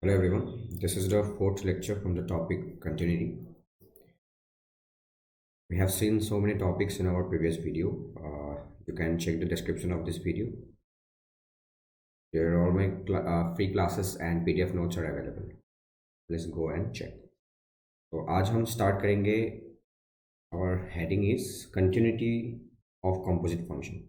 Hello everyone, this is the fourth lecture from the topic continuity. We have seen so many topics in our previous video. You can check the description of this video. There are all my free classes and PDF notes are available. Let's go and check. So आज हम start करेंगे. Our heading is continuity of composite function.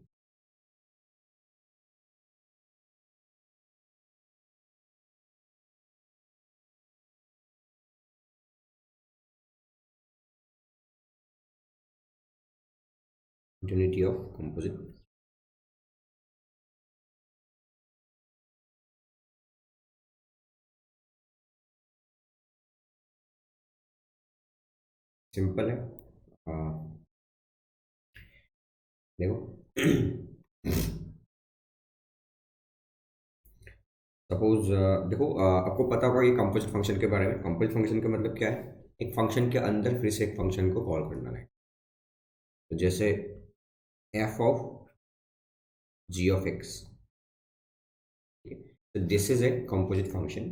Continuity of composite. Simple है. देखो suppose देखो आपको पता होगा ये कंपोजिट फंक्शन के बारे में. कंपोजिट फंक्शन का मतलब क्या है? एक फंक्शन के अंदर फिर से एक फंक्शन को कॉल करना है. तो जैसे f of g of x. So this is a composite function.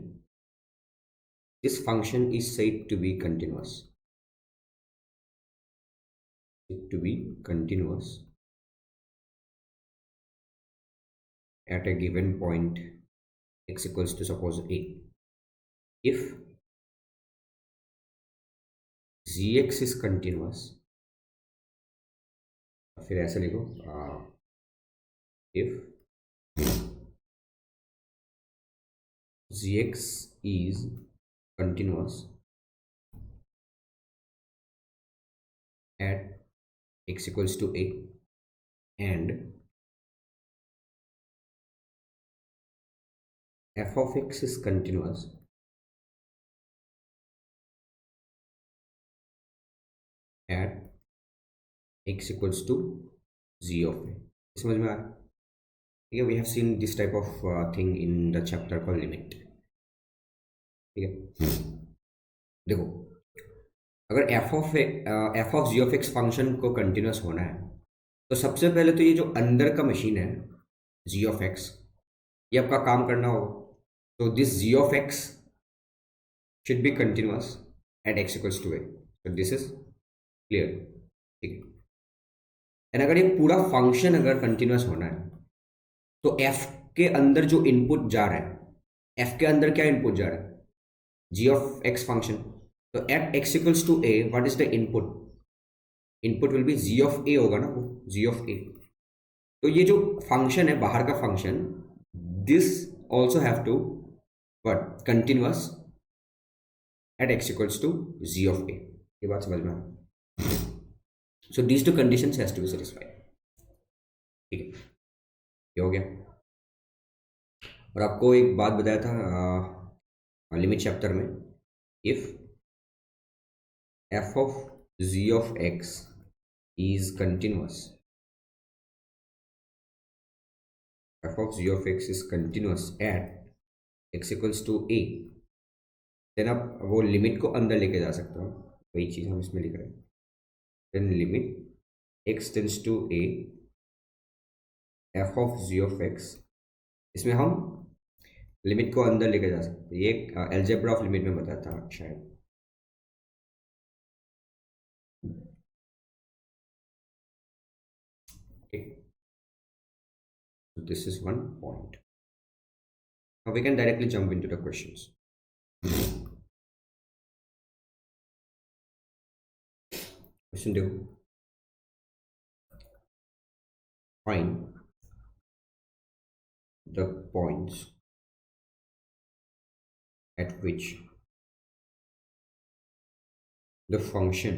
This function is said to be continuous. At a given point x equals to suppose a. If gx is continuous, फिर ऐसे लिखो if gx is continuous at x equals to a and f of x is continuous at x equals to g of a. समझ में आ रहा है? ठीक है. We have seen this type of thing in the chapter call limit. ठीक है. देखो अगर f of g of x function को कंटिन्यूस होना है तो सबसे पहले तो ये जो अंदर का मशीन है जी ऑफ एक्स, ये आपका काम करना होगा. तो this g of x should be continuous at x equals to a. तो दिस इज क्लियर. ठीक है. एंड अगर ये पूरा फंक्शन अगर कंटिन्यूस होना है तो एफ के अंदर जो इनपुट जा रहा है, एफ के अंदर क्या इनपुट जा रहा है? G of x function. तो at x equals to a what is the input? Input will be g of a होगा ना, वो जी ऑफ ए. तो ये जो फंक्शन है बाहर का function, this also have to what continuous at x equals to g of a. ये बात समझ में आ रहा है? So these two conditions has to be satisfied. ठीक है, ये हो गया. और आपको एक बात बताया था लिमिट चैप्टर में, if f of g of x is continuous, f of g of x is continuous at x equals to a, then आप वो लिमिट को अंदर लेके जा सकते हो. वही चीज़ हम इसमें लिख रहे हैं. Then limit x tends to a f of g of x, इसमें हम लिमिट को अंदर लेके जा सकते हैं. ये एल्जेब्रा ऑफ लिमिट में बताया था शायद. Okay. So this is one point. Now we can directly jump into the questions. Question 2. Find the points at which the function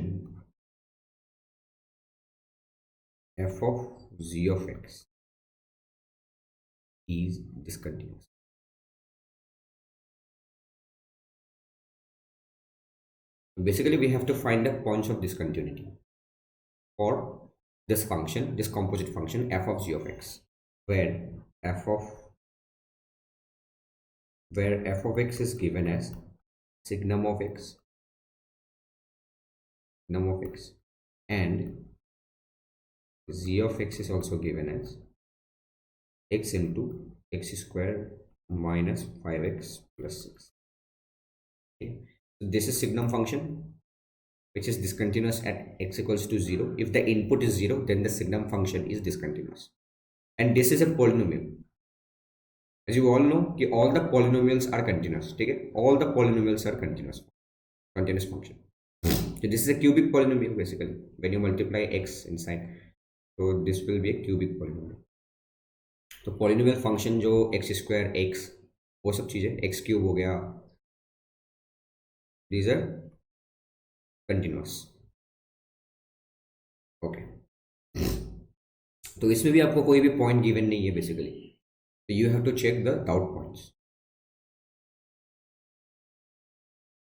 f of g of x is discontinuous. Basically, we have to find the points of discontinuity for this function, this composite function f of g of x, where f of x is given as signum of x, and g of x is also given as x into x square minus 5x plus 6. So this is signum function which is discontinuous at x equals to 0. If the input is 0, then the signum function is discontinuous. And this is a polynomial. As you all know कि all the polynomials are continuous. ठीक है, all the polynomials are continuous function. So this is a cubic polynomial basically when you multiply x inside. So this will be a cubic polynomial. तो polynomial function जो x square x वो सब चीज़ें x cube हो गया, these are continuous. Okay. तो इसमें भी आपको कोई भी पॉइंट गिवन नहीं है बेसिकली, तो you have to check the doubt points.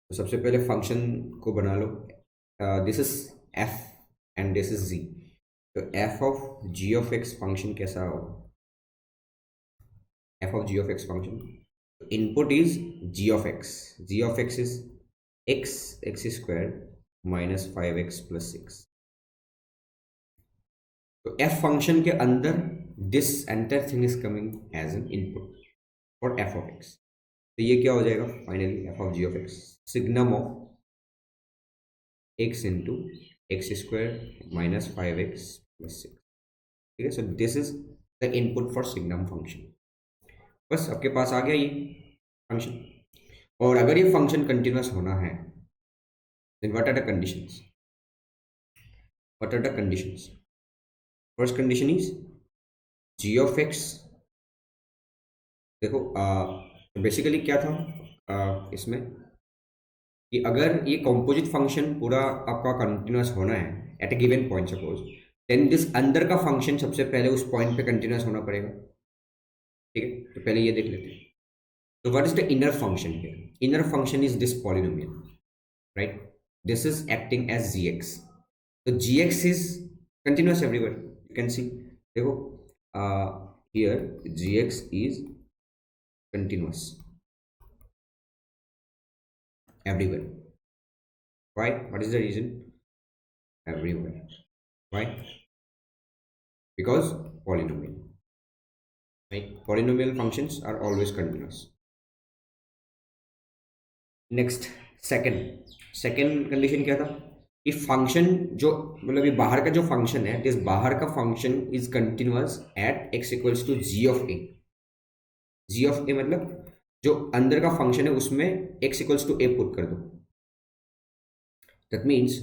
तो सबसे पहले फंक्शन को बना लो. This is f and this is g. तो f of g of x function कैसा होगा? F of g of x function input is g of x. G of x is x square minus 5x plus 6. तो f function के अंदर this entire thing is coming as an input for f of x. तो ये क्या हो जाएगा finally? F of g of x signum of x into x square minus 5x plus 6. ठीक है, so this is the input for signum function. बस आपके पास आ गया ये फंक्शन. और अगर ये फंक्शन कंटिन्यूस होना है then what are the conditions? What are the conditions? First condition is g of x. देखो बेसिकली क्या था इसमें कि अगर ये कॉम्पोजिट फंक्शन पूरा आपका कंटिन्यूस होना है at a given point suppose, then this अंदर का फंक्शन सबसे पहले उस पॉइंट पे कंटिन्यूस होना पड़ेगा. ठीक है, तो पहले ये देख लेते हैं. तो what is the inner function here? Inner function is this polynomial, right? This is acting as g x. तो g x is continuous everywhere. You can see, देखो here g x is continuous everywhere. Why? What is the reason? Everywhere. Why? Because polynomial, right? Polynomial functions are always continuous. Next, second condition क्या था? if function जो मतलब ये बाहर का जो function है, दिस बाहर का function is continuous at x equals to g of a. G of a मतलब जो अंदर का फंक्शन है उसमें x equals to a put कर दो. दैट मीन्स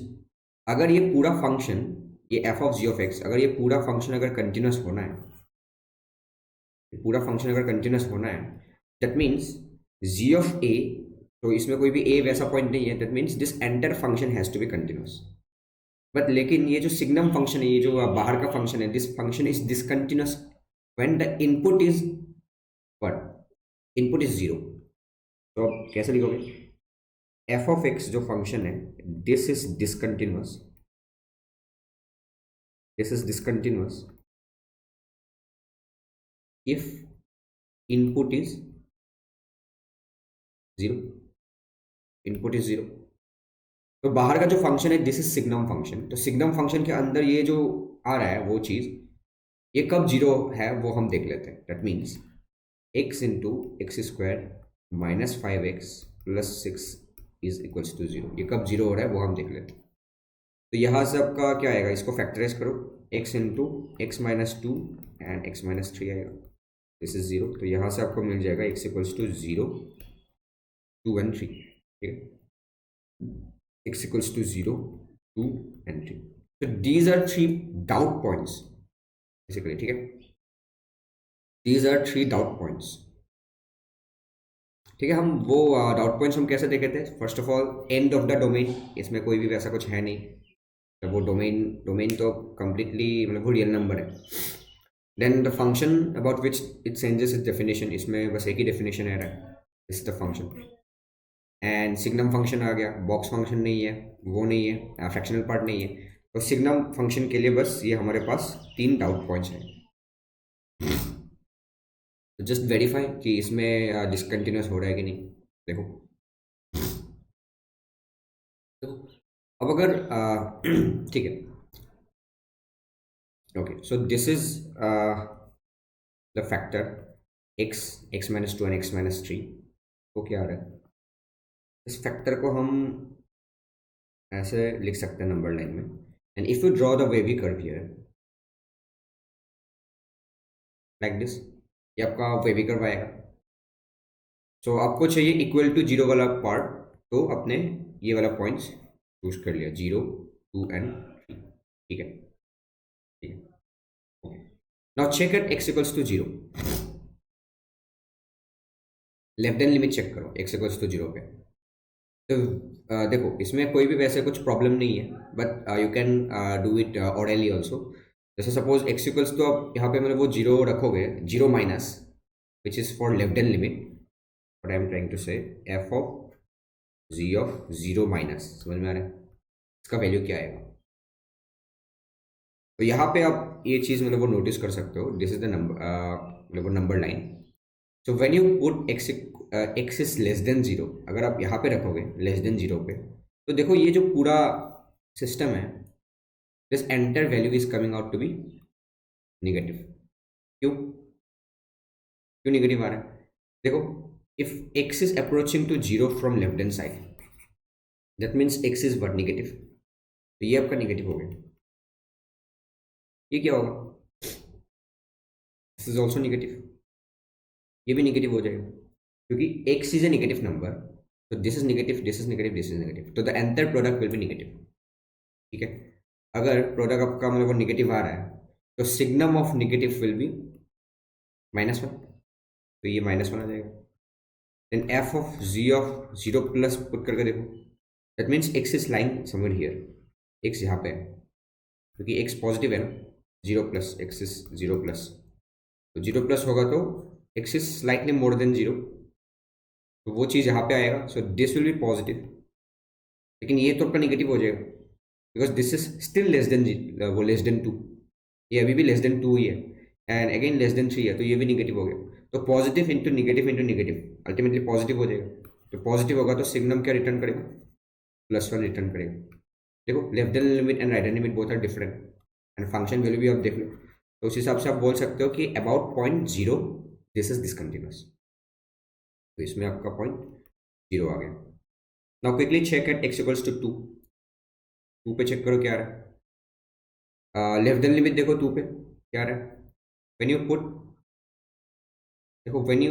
अगर ये पूरा फंक्शन, ये f of g of x, अगर ये पूरा फंक्शन अगर कंटिन्यूस होना है, पूरा फंक्शन अगर कंटिन्यूस होना है, that means g of a, तो इसमें कोई भी ए वैसा पॉइंट नहीं है, that means this entire function has to be continuous. But लेकिन ये जो सिग्नम फंक्शन है, ये जो बाहर का फंक्शन है, this function is discontinuous when the input is what? Input is 0. तो अब कैसे लिखोगे? एफ ऑफ एक्स जो फंक्शन है, this is discontinuous. This is discontinuous if input is 0. Input is 0. तो बाहर का जो फंक्शन है दिस इज सिग्नम फंक्शन. तो सिग्नम फंक्शन के अंदर ये जो आ रहा है वो चीज, ये कब 0 है वो हम देख लेते हैं. That means x into x square minus 5x plus 6 is equals to 0. ये कब 0 हो रहा है वो हम देख लेते हैं. तो यहाँ से आपका क्या आएगा? इसको फैक्टराइज करो. x into x minus 2 and x minus 3 आएगा. This is 0. तो यहाँ से आपको मिल जाएगा x इक्वल्स टू 0, 2 एंड 3. ठीक है, x इक्वल्स टू 0, 2 एंड 3. तो these are 3 doubt points basically. ठीक है, These are 3 डाउट पॉइंट्स. ठीक है, हम वो डाउट पॉइंट्स हम कैसे देखे थे? First of all end of the domain, इसमें कोई भी वैसा कुछ है नहीं. तो वो डोमेन तो कंप्लीटली मतलब वो रियल नंबर है. Then the function about which it changes its definition, इसमें बस एक ही डेफिनेशन है, this the function. And signum function आ गया, बॉक्स फंक्शन नहीं है, वो नहीं है, फ्रैक्शनल पार्ट नहीं है. तो सिग्नम फंक्शन के लिए बस ये हमारे पास 3 डाउट पॉइंट्स हैं. तो जस्ट वेरीफाई कि इसमें डिसकंटिन्यूस हो रहा है कि नहीं. देखो, तो अब अगर ठीक है, okay, so this is the factor x minus 2 and x minus 3. वो क्या आ रहा है? इस फैक्टर को हम ऐसे लिख सकते हैं नंबर लाइन में, and if you draw the wavy curve here like this, ये आपका वेवी कर्व आएगा। सो आपको चाहिए इक्वल टू जीरो वाला पार्ट, तो अपने ये वाला पॉइंट्स चूज कर लिया, 0, 2 एंड 3। ठीक है, ठीक है। Now check at x equals to 0, left hand limit check करो x इक्वल्स टू 0 पे। तो देखो इसमें कोई भी वैसे कुछ प्रॉब्लम नहीं है, but you can do it orderly also. जैसे सपोज x इक्वल्स तो आप यहाँ पे मतलब वो 0 रखोगे, 0 minus which is for left hand limit, what I am trying to say, f of g of 0 minus, समझ में आ रहा है इसका वैल्यू क्या आएगा। तो यहाँ पे आप ये चीज़ मतलब वो नोटिस कर सकते हो, दिस इज द नंबर मतलब वो number line. So when you put x is less then 0, अगर आप यहाँ पे रखोगे लेस देन 0 पे, तो देखो ये जो पूरा सिस्टम है, this enter value is coming out to be negative. क्यों क्यों नेगेटिव आ रहा है? देखो if x is approaching to 0 from left hand side, that means x is what, negative. तो ये आपका नेगेटिव हो गया। ये क्या होगा? दिस इज ऑल्सो नेगेटिव, ये भी नेगेटिव हो जाएगा क्योंकि x is a negative number. तो this is negative, this is negative, this is negative, तो the entire product will be negative. ठीक है, अगर प्रोडक्ट आपका मतलब वो नेगेटिव आ रहा है, तो signum of negative will be -1, तो ये -1 आ जाएगा। Then f of g of 0 plus put करके देखो, that means x is lying somewhere here, x यहाँ पे है क्योंकि x पॉजिटिव है ना, 0 प्लस, x इज 0 प्लस, तो 0 प्लस होगा तो x is slightly more then 0, तो वो चीज़ यहाँ पे आएगा। So this will be positive, लेकिन ये तो आपका निगेटिव हो जाएगा because this is still less than वो लेस देन 2, ये अभी भी लेस देन 2 ही है, एंड अगेन लेस देन 3 है, तो ये भी निगेटिव हो गया। तो positive into negative ultimately positive हो जाएगा। तो पॉजिटिव होगा तो सिग्नम क्या रिटर्न करेगा? +1 रिटर्न करेगा। देखो left hand limit and right hand limit both are different, and function value भी आप देख लो, तो उस हिसाब से आप बोल सकते हो कि about point 0 this is discontinuous. तो इसमें आपका पॉइंट 0 आ गया। Now quickly check at x equals to 2 पे चेक करो क्या आ रहा है। लेफ्ट हैंड लिमिट देखो 2 पे क्या आ रहा है, व्हेन यू पुट, देखो when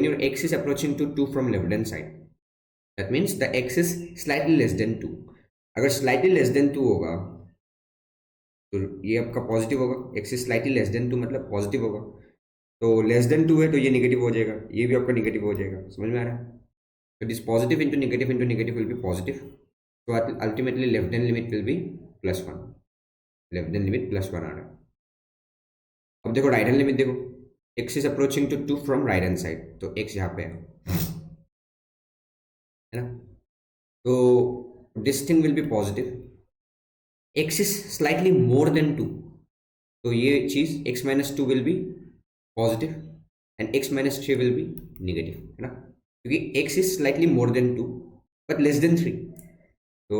your x is approaching to 2 from left hand side, that means the x is slightly less than 2। अगर स्लाइटली लेस देन 2 होगा तो ये आपका पॉजिटिव होगा, x is slightly less than 2 मतलब पॉजिटिव होगा। तो लेस देन 2 है तो ये नेगेटिव हो जाएगा, ये भी आपका नेगेटिव हो जाएगा, समझ में आ रहा है? तो this positive into negative will be positive, तो ultimately left hand limit will be +1, left hand limit +1 आ रहा है। अब देखो राइट हैंड लिमिट देखो, x is approaching to 2 from right hand side, तो x यहाँ पे है ना, तो this thing will be positive. x is slightly more than 2, तो ये चीज़ x -2 will be positive and x -3 will be negative, है ना, क्योंकि x is slightly more than 2 but less than 3, तो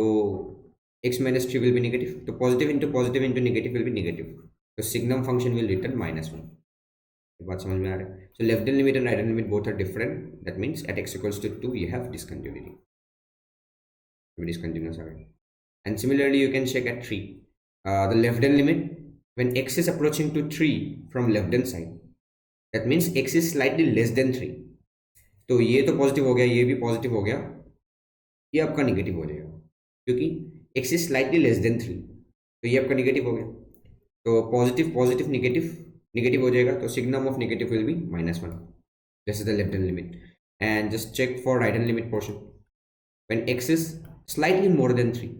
x -3 विल बी नेगेटिव, तो positive into negative will be negative, तो signum function will return -1। बात समझ में आ रहा है? So left hand limit and right hand limit both are different, that means at x equals to 2 you have discontinuity, discontinuous आ गया। And similarly you can check at 3, the left hand limit when x is approaching to 3 from left hand side, that means x is slightly less than 3, तो ये तो positive हो गया, ये भी positive हो गया, ये आपका निगेटिव हो जाएगा क्योंकि x is slightly less than 3, तो ये आपका निगेटिव हो गया। तो पॉजिटिव नेगेटिव हो जाएगा, तो signum of negative will be -1, this is the left hand limit. And just check for right hand limit portion, when x is slightly more than 3,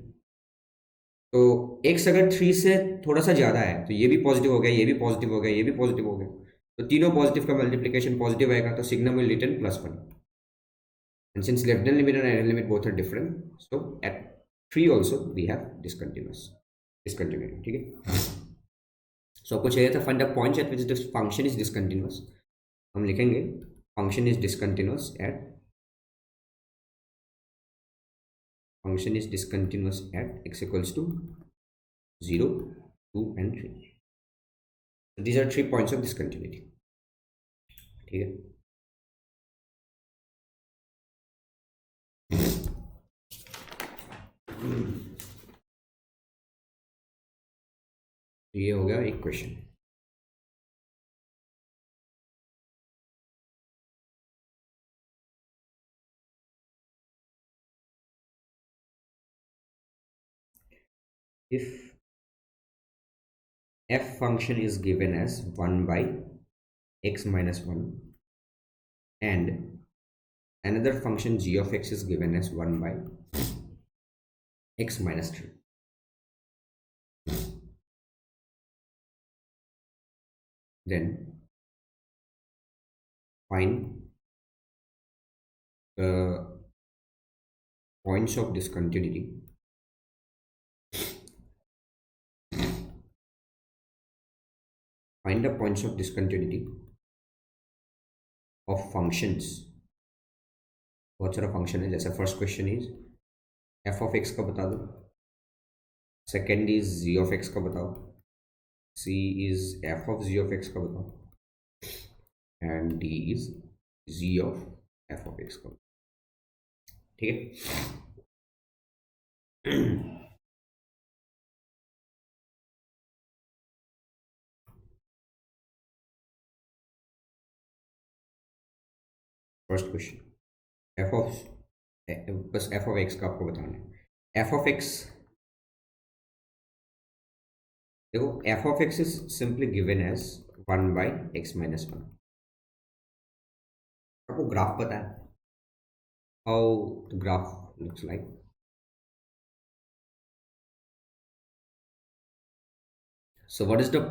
तो x अगर 3 से थोड़ा सा ज़्यादा है तो ये भी पॉजिटिव हो गया, ये भी पॉजिटिव हो गया, ये भी पॉजिटिव हो गया, तो तीनों पॉजिटिव का मल्टीप्लिकेशन पॉजिटिव आएगा, तो signum will return +1। And since left hand limit and right hand limit both are different, so at 3 also we have discontinuity. ठीक है, सो आपको चाहिए था find a point at which this function is discontinuous, हम लिखेंगे function is discontinuous at x equals to 0, 2 and 3. So these are 3 points of discontinuity. ठीक है, तो ये हो गया एक question. If f function is given as 1 by x minus 1 and another function g of x is given as 1 by x minus 3, then find the points of discontinuity find the points of discontinuity of functions. बहुत सारा function है. जैसे first question is f of x का बता दो, second is g of x का बताओ, c is f of g of x का बताओ, and d is g of f of x का. ठीक है. फर्स्ट क्वेश्चन एफ ऑफ, बस एफ ऑफ एक्स का आपको बताना है. एफ ऑफ एक्स, देखो f of x is simply given as 1 by x minus 1. आपको ग्राफ पता है how the graph looks like. So what is the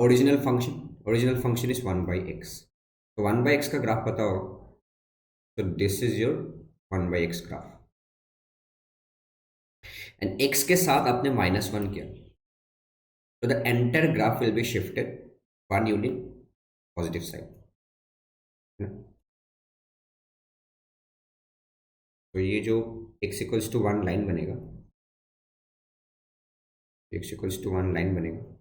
original function? Original function is 1 by x. तो 1 by x का graph पता हो, so this is your 1 by x graph. And x के साथ आपने -1 किया, so the entire graph will be shifted 1 unit positive side. तो ये जो x equals to 1 लाइन बनेगा, x equals to 1 लाइन बनेगा,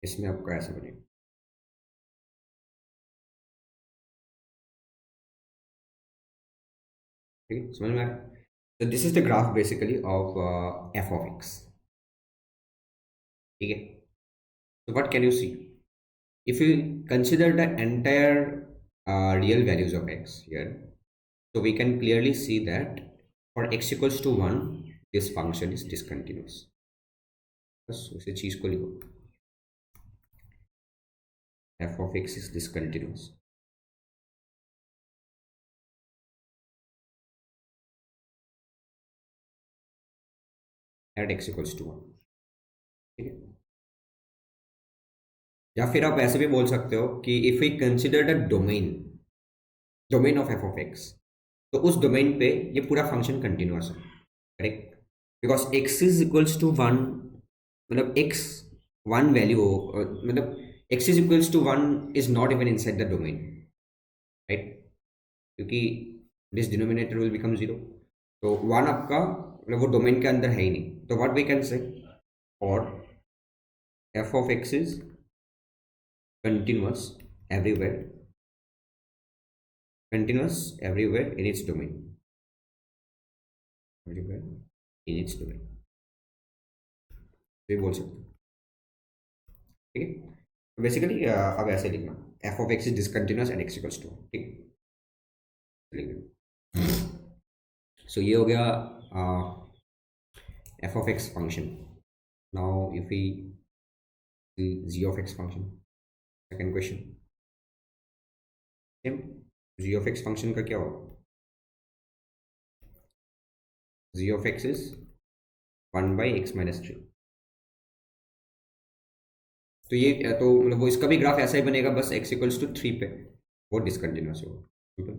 इसमें आपका ऐसा बनेगा. ठीक है, समझ में आ रहा है. So this is the graph basically of f of x. ठीक है. So what can you see? If you consider the entire real values of x here, so we can clearly see that for x equals to 1 this function is discontinuous. बस उसी चीज को लिखो, f of x is discontinuous at x equals to 1. ठीक है. या फिर आप ऐसे भी बोल सकते हो कि if we consider the domain of f of x, तो उस डोमेन पे ये पूरा फंक्शन कंटिन्यूअस है. Correct. Because x is equals to 1, मतलब एक्स 1 वैल्यू, मतलब x is equals to 1 is not even inside the domain, right, क्योंकि this denominator will become 0. तो 1 आपका मतलब वो डोमेन के अंदर है ही नहीं. तो व्हाट वी कैन से, और F of x is continuous everywhere, continuous everywhere in its domain, everywhere in its domain. तो ये बोल सकते हो. ठीक है. बेसिकली अब ऐसे लिखना, f of x is discontinuous and x equals to. ठीक है. सो ये हो गया f of x function. Now if we g of x function, second question same. G of x function का क्या होगा? G of x is 1 by x minus 3. तो ये तो मतलब वो इसका भी ग्राफ ऐसा ही बनेगा, बस x इक्वल्स टू 3 पे वो डिसकंटिन्यूअस होगा. सिंपल.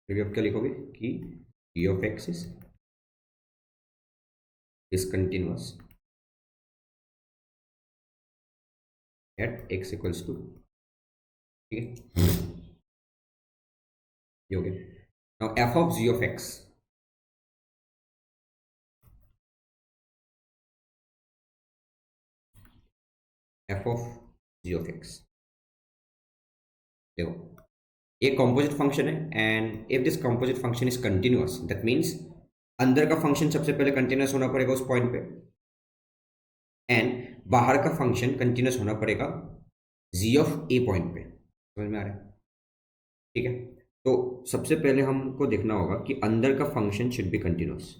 फिर आप क्या लिखोगे कि g of x is discontinuous at x equals to. ठीक है. ये हो गया. Now f of g of x, f of g of x, देखो ये कंपोजिट फंक्शन है and if this composite function is continuous that means अंदर का फंक्शन सबसे पहले कंटिन्यूअस होना पड़ेगा उस पॉइंट पे एंड बाहर का फंक्शन कंटिन्यूअस होना पड़ेगा जी ऑफ ए पॉइंट पे। समझ में आ रहा है? ठीक है, तो सबसे पहले हमको देखना होगा कि अंदर का फंक्शन शुड बी कंटिन्यूअस,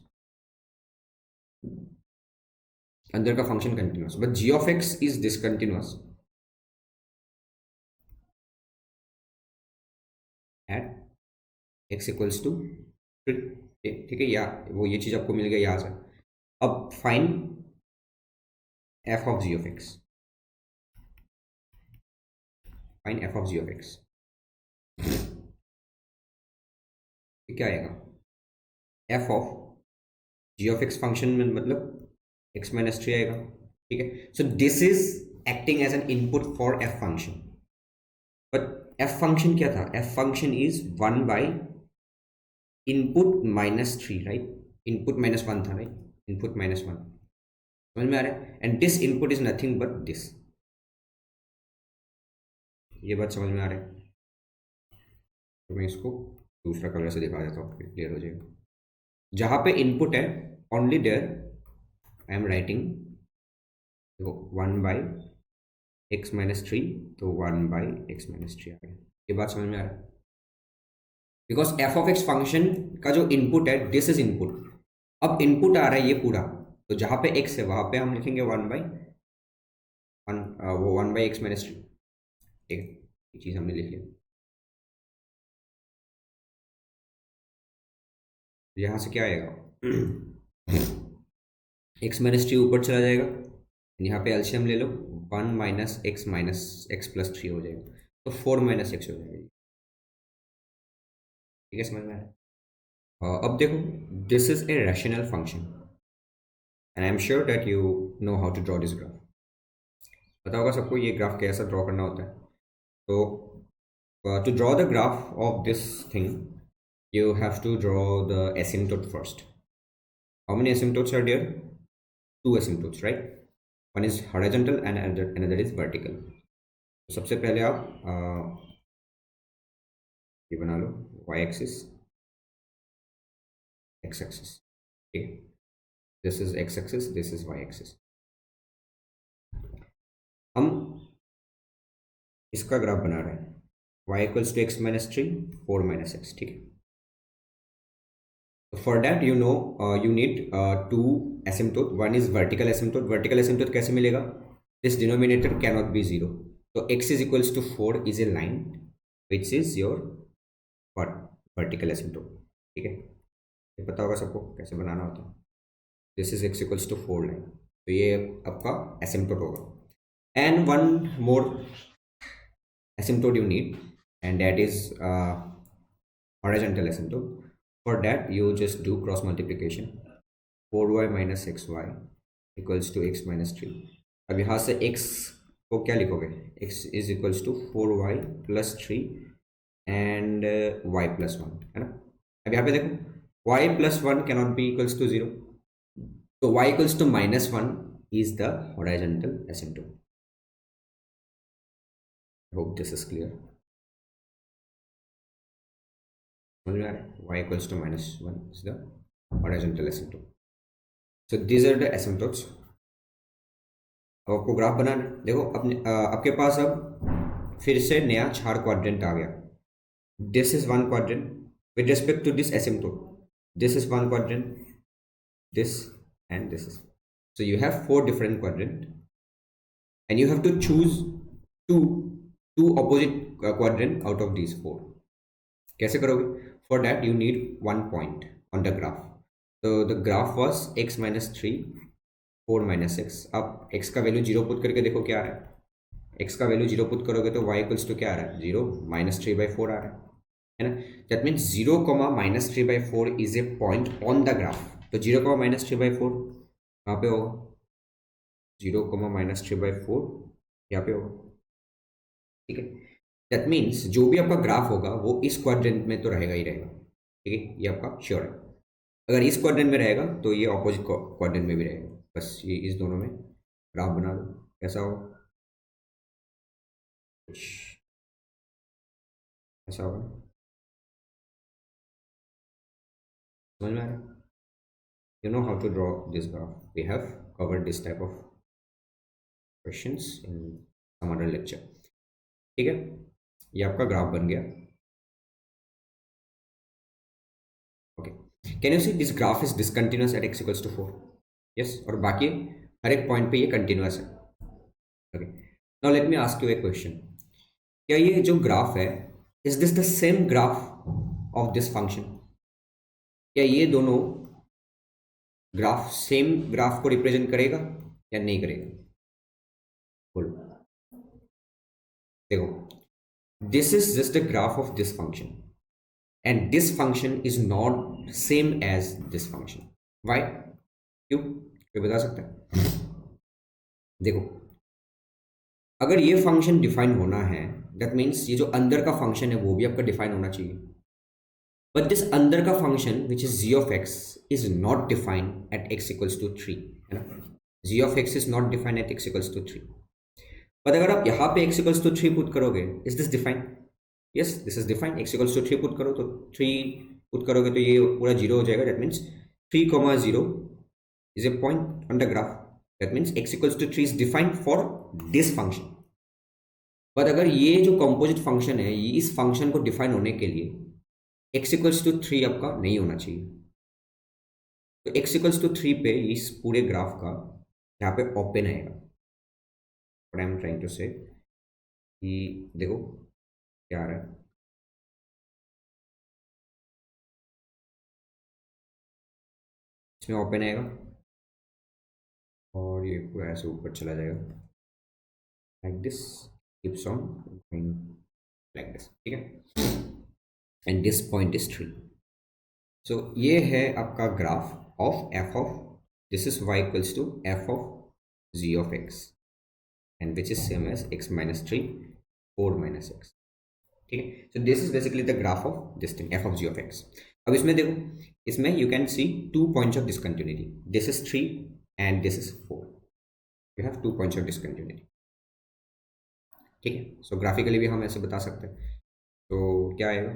अंदर का function continuous, but g of x is discontinuous at x equals to, ठीक है, या वो ये चीज आपको मिल गया यहाँ से। अब find f of g of x, find f of g of x, क्या आएगा? F of g of x function में मतलब एक्स माइनस थ्री आएगा। ठीक है, so this is acting as an input for f function, but f function क्या था? F function is one by input minus three, right? Input minus one था, right? Input minus one, समझ में आ रहा है? And this input is nothing but this, ये बात समझ में आ रहा है? तो मैं इसको दूसरा कलर से दिखा देता हूँ, क्लियर हो जाएगा। जहां पे इनपुट है only there I am writing, देखो one by x minus three, तो one by x minus three आ गया। ये बात समझ में आ रहा है? Because f of x function का जो इनपुट है दिस इज इनपुट, अब इनपुट आ रहा है ये पूरा, तो जहां पे एक्स है वहां पे हम लिखेंगे वन बाई वन, वो one by x minus three. ठीक है, ये चीज हमने लिख लिया। यहाँ से क्या आएगा? एक्स माइनस थ्री ऊपर चला जाएगा, यहाँ पे एलसीएम ले लो, one minus x plus three हो जाएगा, तो फोर माइनस एक्स हो जाएगा। ठीक है, समझ में आया? अब देखो, this is a rational function and I am sure that you know how to draw this graph. पता होगा सबको ये ग्राफ कैसा ड्रॉ करना होता है। तो to draw the graph of this thing you have to draw the asymptote first. How many asymptotes are there? Two asymptotes, right? One is horizontal and another is vertical. तो सबसे पहले आप ये बना लो y axis, x axis, ठीक है? This is x axis, this is y axis. हम इसका ग्राफ बना रहे हैं, y equals to x minus 3, 4 minus x, ठीक है? For that you know you need two asymptote. One is vertical asymptote. Vertical asymptote कैसे मिलेगा? This denominator cannot be zero. So x is equals to 4 is a line which is your what? Vertical asymptote. ठीक है, ये पता होगा सबको कैसे बनाना होता है। This is x equals to 4 line, तो ये आपका asymptote होगा। And one more asymptote you need, and that is horizontal asymptote. For that you just do cross multiplication, 4y minus xy equals to x minus 3. अब यहाँ से x को क्या लिखोगे? x is equals to 4y plus 3 and y plus 1, है ना? अब यहाँ पे देखो y plus 1 cannot be equals to 0, तो y equals to minus 1 is the horizontal asymptote. I hope this is clear. Y equals to minus 1 is the horizontal asymptote. So these are the asymptotes. आपको graph बनाना, देखो अपने आपके पास अब फिर से नया 4 quadrant आ गया। This is one quadrant with respect to this asymptote, this is one quadrant, this and this is, so you have 4 different quadrant and you have to choose two opposite quadrant out of these 4। कैसे करोगे? For that you need one point on the graph. So the graph was x minus 3, 4 minus x. अब x का value 0 put करके देखो क्या आ रहा है। x का वैल्यू 0 पुट करोगे तो y इक्वल्स टू क्या आ रहा है? 0 minus 3/4 आ रहा है ना? That means 0, minus 3/4 is a point on the graph. तो 0, minus 3/4 कहाँ पे होगा? 0, minus 3/4 यहाँ पे होगा, ठीक है? दैट मीन्स जो भी आपका ग्राफ होगा वो इस क्वाड्रेंट में तो रहेगा ही रहेगा, ठीक है, ये आपका श्योर है। अगर इस क्वाड्रेंट में रहेगा तो ये ऑपोजिट क्वाड्रेंट में भी रहेगा। बस ये इस दोनों में ग्राफ बना दो, कैसा हो? ऐसा होगा, समझ में आ रहा है? You know how to draw this graph. We have covered this type of questions in some other lecture. ठीक है, ये आपका ग्राफ बन गया. Okay, can you see this graph is discontinuous at x equals to 4? Yes, और बाकी हर एक पॉइंट पे ये कंटिन्यूअस है. Okay, now let me ask you a question. क्या ये जो ग्राफ है, is this the same graph of this function? क्या ये दोनों ग्राफ सेम ग्राफ को रिप्रेजेंट करेगा या नहीं करेगा? बोलो. देखो, this is just a graph of this function and this function is not same as this function. Why? क्यों? कोई बता सकता है? देखो, अगर ये फंक्शन डिफाइन होना है, दैट मीन्स ये जो अंदर का फंक्शन है वो भी आपका डिफाइन होना चाहिए. बट दिस अंदर का function which is g of x is not defined at x equals to 3, है ना? G of x is not defined at x equals to 3. But अगर आप यहाँ पे x इक्वल्स टू 3 पुट करोगे, is this defined? Yes, this is defined. x equals to 3 put करो तो 3 put करोगे तो ये पूरा जीरो हो जाएगा. That means 3,0 is a point on the graph. That means x equals to 3 is defined for this function. पर अगर ये जो कंपोजिट फंक्शन है, ये इस फंक्शन को डिफाइन होने के लिए x equals to 3 आपका नहीं होना चाहिए. तो x equals to 3 पे इस पूरे ग्राफ का यहाँ पे ओपन आएगा. What I am trying to say कि देखो क्या आ रहा है, इसमें ओपन आएगा और ये पूरा ऐसे ऊपर चला जाएगा like this, keeps on going like this. ठीक है, and this point is 3. So ये है आपका graph of f of this is y equals to f of g of x and which is same as x minus 3 4 minus x. ठीक है, so this is basically the graph of this thing f of g of x. अब इसमें देखो, इसमें you can C 2 points of discontinuity. This is 3 and this is 4. You have 2 points of discontinuity. ठीक है, सो graphically भी हम ऐसे बता सकते हैं. तो क्या आएगा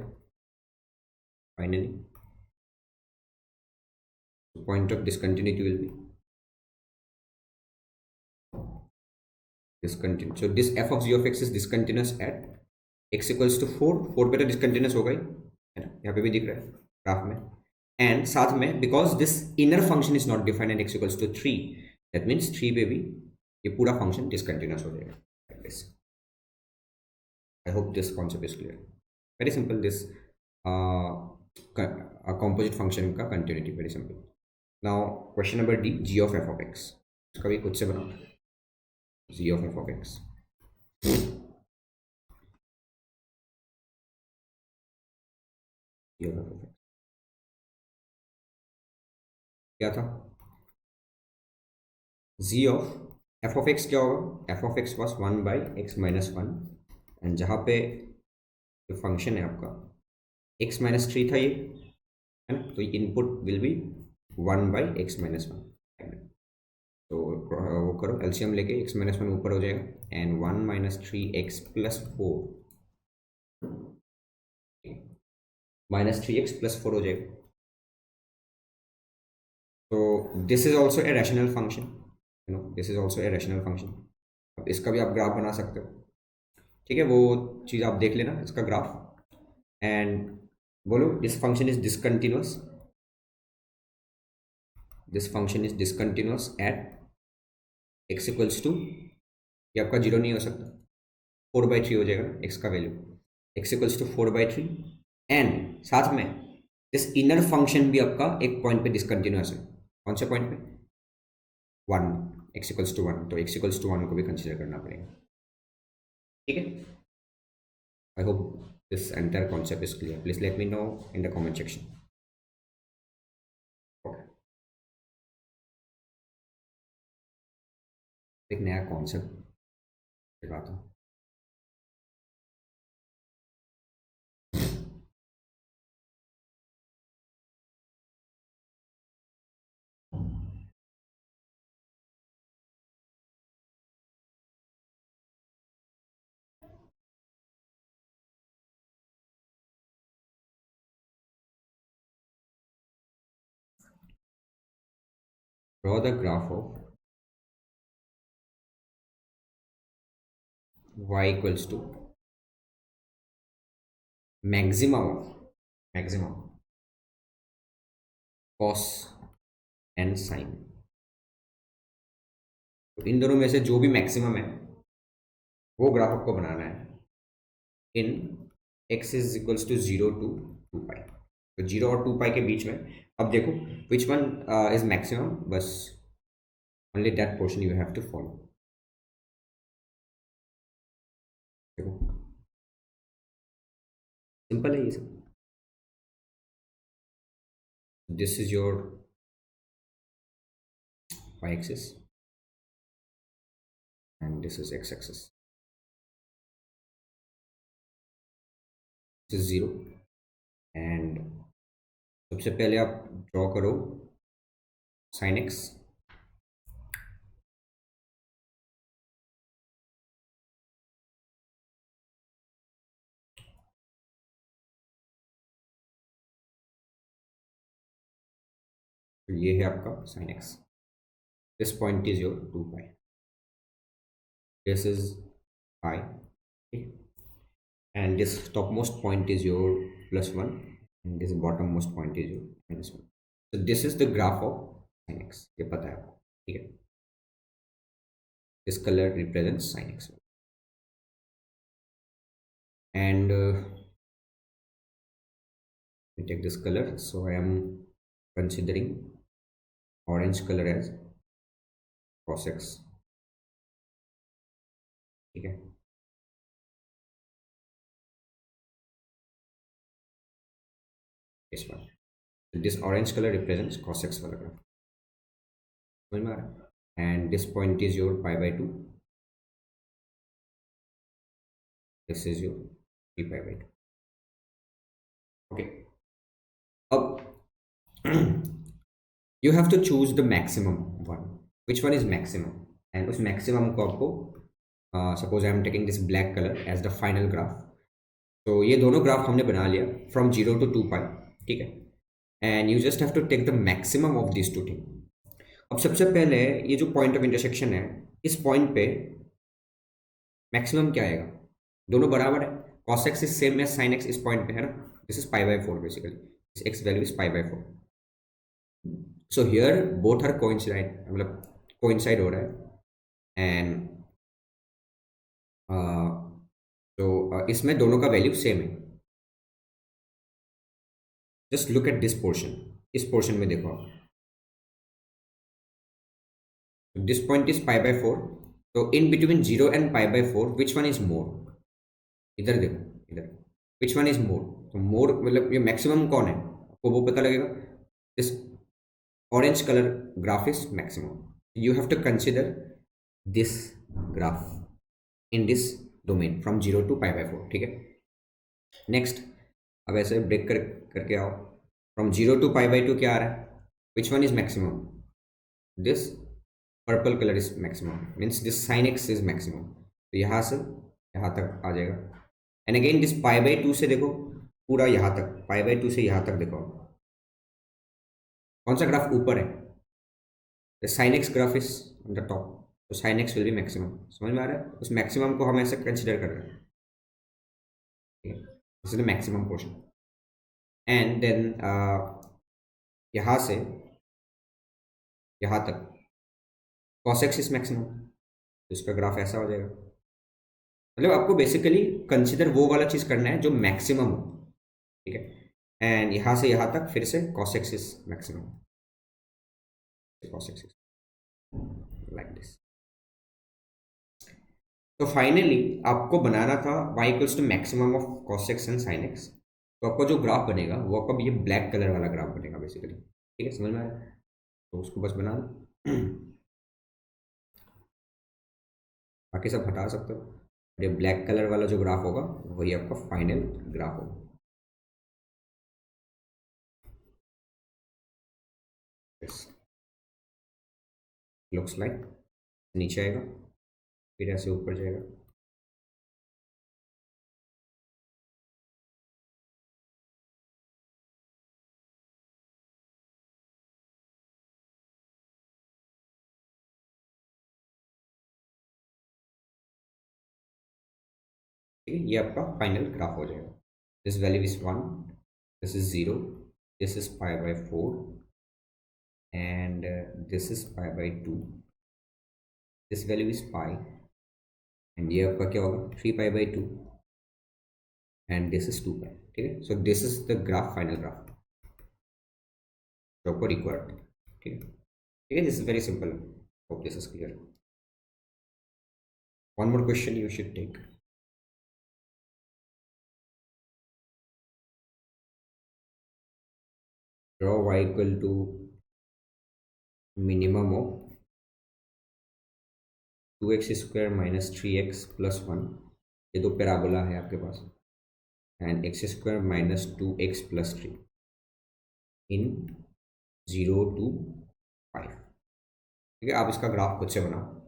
finally? Point of discontinuity will be discontinuous. So this f of g of x is discontinuous at x equals to 4. 4 पे तो discontinuous होगा ही, है ना? यहाँ पे भी दिख रहा है ग्राफ में. एंड साथ में because this inner function is not defined at x equals to 3, that means 3 पे भी ये पूरा फंक्शन डिसकंटिन्यूस हो जाएगा. I hope this concept is clear. Very simple. This composite function का continuity, very simple. Now question number d, g of f of x. इसका भी खुद से बनाओ. G of f of x, क्या था? G of f of x क्या होगा? F of x was 1 by x minus 1. And जहाँ पे जो फंक्शन है आपका एक्स माइनस 3 था ये, है ना? तो input will be 1 by x minus 1. तो वो करो, एलसीएम लेके एक्स माइनस 1 ऊपर हो जाएगा and 1 minus 3 x plus 4 minus 3 x plus 4 हो जाएगा. तो this is also a rational function, you know, this is also a rational function. अब इसका भी आप ग्राफ बना सकते हो. ठीक है, वो चीज़ आप देख लेना इसका ग्राफ. एंड बोलो, this function is discontinuous. This function is discontinuous at x equals to, ये आपका जीरो नहीं हो सकता, 4/3 हो जाएगा एक्स का value. X equals to 4/3 and साथ में दिस इनर फंक्शन भी आपका एक पॉइंट पे डिसकंटिन्यूअस है. कौन से पॉइंट पे? 1, एक्स इक्वल्स टू 1. तो एक्स इक्वल्स टू 1 को भी कंसिडर करना पड़ेगा. ठीक है, I hope this entire concept is clear. Please let me know in the comment section. एक नया कॉन्सेप्ट सिखाता हूँ. draw the graph of y equals to maximum cos and sin. तो इन दोनों में से जो भी मैक्सिमम है वो ग्राफ आपको बनाना है in x is equals to 0 to 2 pi. तो 0 और 2 पाई के बीच में अब देखो विच वन इज मैक्सिमम, बस only that portion you have to follow. देखो सिंपल है ये सब। This is your y axis and this is x axis. This is 0 and सबसे पहले आप ड्रॉ करो sin x। तो ये है आपका sin x। this point is your 2 pi, this is pi, okay? And this topmost point is your +1 and this bottommost point is your -1. So this is the graph of sin x, ये पता है आपको, ठीक है? This color represents sin x and we take this color, so I am considering orange color as cos x, ठीक है? This one, so this orange color represents cos x वाला graph, समझ में आ रहा है? And this point is your pi by 2, this is your 3 pi by 2, okay? अब you have to choose the maximum one, which one is maximum, and उस maximum को आपको suppose I am taking this black color as the final graph, तो ये दोनों graph हमने बना लिया from 0 to 2 pi, ठीक है? and you just have to take the maximum of these two things. अब सबसे पहले ये जो पॉइंट ऑफ इंटरसेक्शन है, इस पॉइंट पे मैक्सिमम क्या आएगा? दोनों बराबर है, cos x is same as sin x इस पॉइंट पे है ना, this is pi by 4 basically, this x value is pi by 4. So here both are coincide, मतलब कोइंसाइड हो रहा है एंड तो इसमें दोनों का वैल्यू सेम है. Just look at this portion, इस पोर्शन में देखो आप, this point is pi by 4, तो in between 0 and pi by 4 which one is more? इधर देखो, इधर विच वन इज मोर, तो मोर मतलब ये मैक्सिमम कौन है आपको वो पता लगेगा. This orange colour graph is maximum. You have to consider this graph in this domain from 0 to pi by 4, ठीक है? नेक्स्ट, अब ऐसे ब्रेक करके आओ, फ्रॉम 0 to पाई बाय 2 क्या आ रहा है? विच one is maximum? This purple colour is maximum, means this sine x is maximum. तो यहाँ से यहाँ तक आ जाएगा. And again this pi by 2 से देखो, पूरा यहाँ तक, पाई बाय 2 से यहाँ तक देखो, कौन सा ग्राफ ऊपर है? The sine x graph is on the top, तो sine x will be maximum. समझ में आ रहा है? उस मैक्सिमम को हम ऐसे कंसिडर कर रहे हैं, ठीक है? This is the maximum portion. And then यहाँ से यहाँ तक cos x इज मैक्सिमम, तो इसका ग्राफ ऐसा हो जाएगा. मतलब आपको बेसिकली कंसिडर वो वाला चीज़ करना है जो मैक्सिमम हो, ठीक है? एंड यहाँ से यहाँ तक फिर से cos x is maximum, cos x is like this. तो फाइनली आपको बनाना था y equals to maximum of cos x and sin x. तो आपका जो ग्राफ बनेगा वो आपका ये ब्लैक कलर वाला ग्राफ बनेगा बेसिकली, ठीक है? समझ में आया? तो उसको बस बना दो, बाकी सब हटा सकते हो. ये ब्लैक कलर वाला जो ग्राफ होगा वही आपका फाइनल ग्राफ होगा. लुक्स लाइक नीचे आएगा, फिर ऐसे ऊपर जाएगा, ठीक है, ये आपका फाइनल ग्राफ हो जाएगा. This value is 1, this is 0, this is pi by 4 and this is pi bye 2, this value is pi and ये आपका क्या होगा 3 pi by 2 and this is 2 पाई. ठीक है, so this is the graph, final graph जो आपको required. ठीक है, ठीक है, this is very simple. Hope this is clear. One more question you should take. Draw y equal to minimum of 2x square minus 3x plus 1. ये दो parabola है आपके पास. And x square minus 2x plus 3 in 0 to 5. ठीक है, आप इसका graph खुद से बनाओ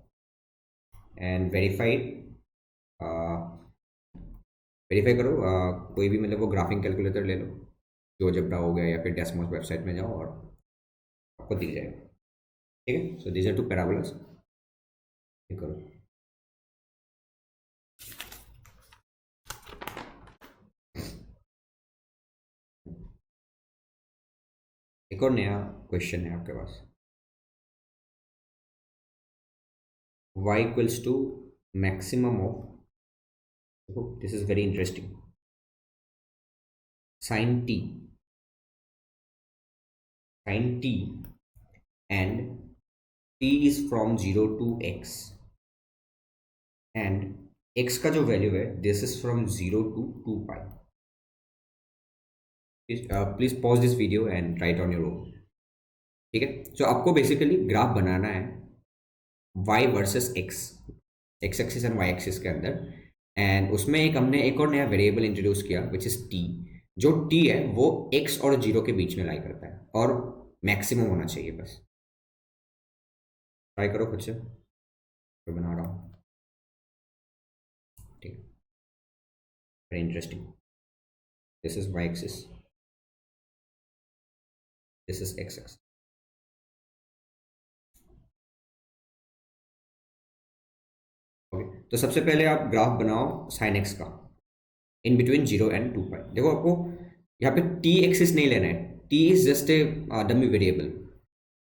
एंड वेरीफाई करो. कोई भी मतलब वो ग्राफिंग कैलकुलेटर ले लो, GeoGebra हो गया या फिर डेस्मोस वेबसाइट में जाओ और आपको दिख जाएगा. ठीक है, सो दीज आर 2 पैराबोलास. ये करो. एक और नया क्वेश्चन है आपके पास. y equals to maximum of, this is very interesting, sin t and t is from 0 to x and x का जो वैल्यू है this is from 0 to 2 pi. Please pause this video and write on your own. ठीक है, so आपको basically graph बनाना है y versus x axis and y axis के अंदर, and उसमें हमने एक और नया वेरिएबल इंट्रोड्यूस किया विच इज t. जो t है वो x और 0 के बीच में लाई करता है और मैक्सिमम होना चाहिए. बस ट्राई करो खुद से, मैं बना रहा हूँ. ठीक है, very interesting. This is y axis, this is x axis. तो सबसे पहले आप ग्राफ बनाओ साइन एक्स का इन बिटवीन 0 एंड 2 पाई. देखो आपको यहाँ पे टी एक्सिस नहीं लेना है, t is just a dummy variable.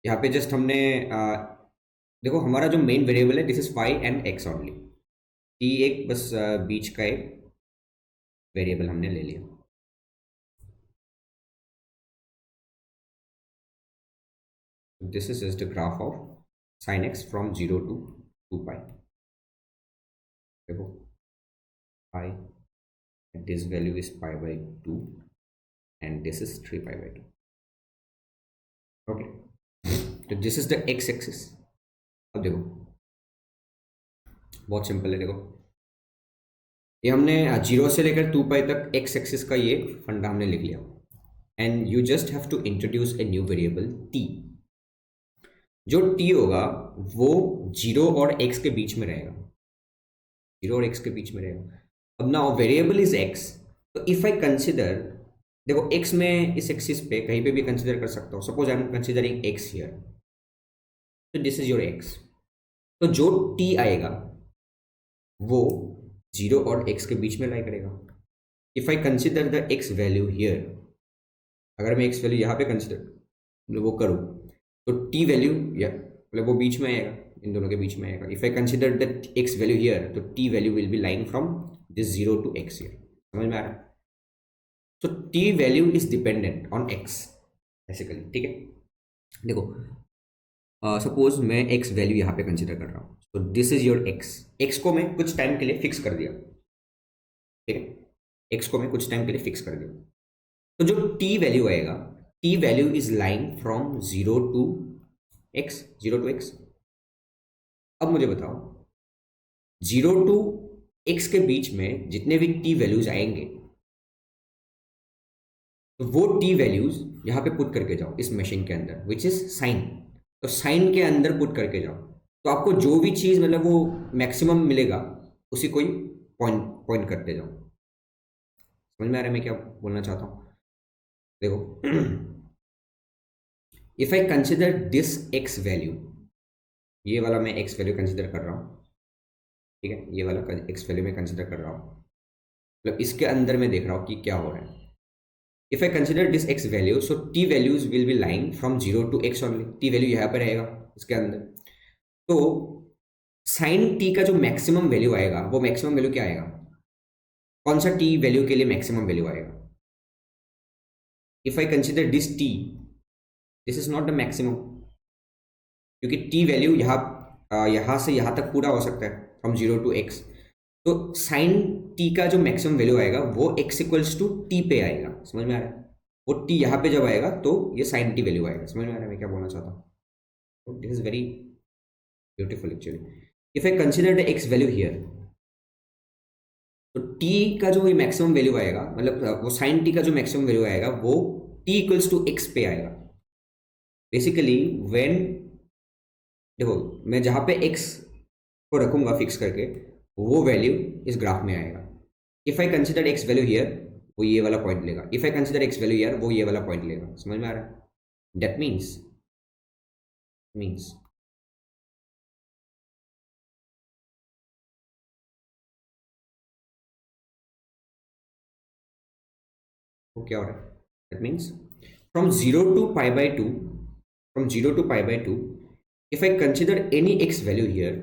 यहाँ पे जस्ट हमने देखो हमारा जो मेन वेरिएबल है this is y and x only. T एक बस बीच का एक वेरिएबल हमने ले लिया. This is just the graph of sine x from 0 to 2 pi. देखो pi and this value is pi by 2 and this is 3 pi by 2. okay, तो this is the x axis. अब देखो बहुत सिंपल है. देखो ये हमने 0 से लेकर 2 पाई तक x एक्सिस का ये फंडा हमने लिख लिया and you just have to introduce a new variable t. जो t होगा वो 0 और x के बीच में रहेगा, 0 और x के बीच में रहेगा. अब नाउ वेरिएबल इज x, तो इफ आई कंसिडर, देखो x में इस एक्सिस पे कहीं पे भी कंसिडर कर सकता हूँ. Suppose I am considering x here, तो दिस इज योर x. तो जो t आएगा वो 0 और x के बीच में लाई करेगा. If I consider the x value here, अगर मैं x वैल्यू यहाँ पे कंसिडर वो करूँ तो t वैल्यू मतलब वो बीच में आएगा, इन दोनों के बीच में आएगा. If I consider the x value here, तो t value will be lying from this 0 to x here. समझ में आ रहा है? तो t value is dependent on x basically. ठीक है, देखो सपोज मैं x वैल्यू यहाँ पे कंसिडर कर रहा हूँ. तो दिस इज योर x को मैं कुछ टाइम के लिए फिक्स कर दिया. ठीक है, x को मैं कुछ टाइम के लिए फिक्स कर दिया. तो जो t वैल्यू आएगा, t value is lying from 0 to x. अब मुझे बताओ 0 टू x के बीच में जितने भी t वैल्यूज आएंगे, तो वो t वैल्यूज यहाँ पे पुट करके जाओ इस मशीन के अंदर विच इज साइन. तो साइन के अंदर पुट करके जाओ, तो आपको जो भी चीज़ मतलब वो मैक्सिमम मिलेगा उसी को ही पॉइंट करते जाओ. समझ में आ रहा है मैं क्या बोलना चाहता हूँ? देखो if I consider this x value, ये वाला मैं x वैल्यू कंसिडर कर रहा हूँ. ठीक है, ये वाला x वैल्यू मैं कंसिडर कर रहा हूँ. मतलब इसके अंदर मैं देख रहा हूँ कि क्या हो रहा है. If I consider this x value, so t values will be line from zero to x only. T value यहाँ पे रहेगा इसके अंदर. तो साइन टी का जो मैक्सिमम वैल्यू आएगा, वो मैक्सिमम वैल्यू क्या आएगा? कौन सा टी वैल्यू के लिए मैक्सिमम वैल्यू आएगा? If I consider this T, this is not the maximum, क्योंकि टी वैल्यू यहाँ से यहाँ तक पूरा हो सकता है फ्रॉम जीरो टू एक्स. तो साइन टी का जो मैक्सिमम वैल्यू आएगा वो एक्स इक्वल्स टू टी पे आएगा. समझ में आ रहा है? वो टी यहाँ पे जब आएगा तो ये साइन टी वैल्यू आएगा. समझ में आ रहा है मैं क्या बोलना चाहता हूँ? This is very beautiful actually. If I consider the x value here, तो टी का जो ये मैक्सिमम वैल्यू आएगा, मतलब वो साइन टी का जो मैक्सिमम वैल्यू आएगा वो टी इक्वल्स टू एक्स पे आएगा. बेसिकली व्हेन, देखो मैं जहाँ पे एक्स को रखूंगा फिक्स करके, वो वैल्यू इस ग्राफ में आएगा. If I consider x value here, वो ये वाला पॉइंट लेगा. If I consider x value here, वो ये वाला पॉइंट लेगा. समझ में आ रहा है? दैट मीन्स वो क्या हो रहा है? That means from zero to pi by two, from zero to pi by two, if I consider any x value here,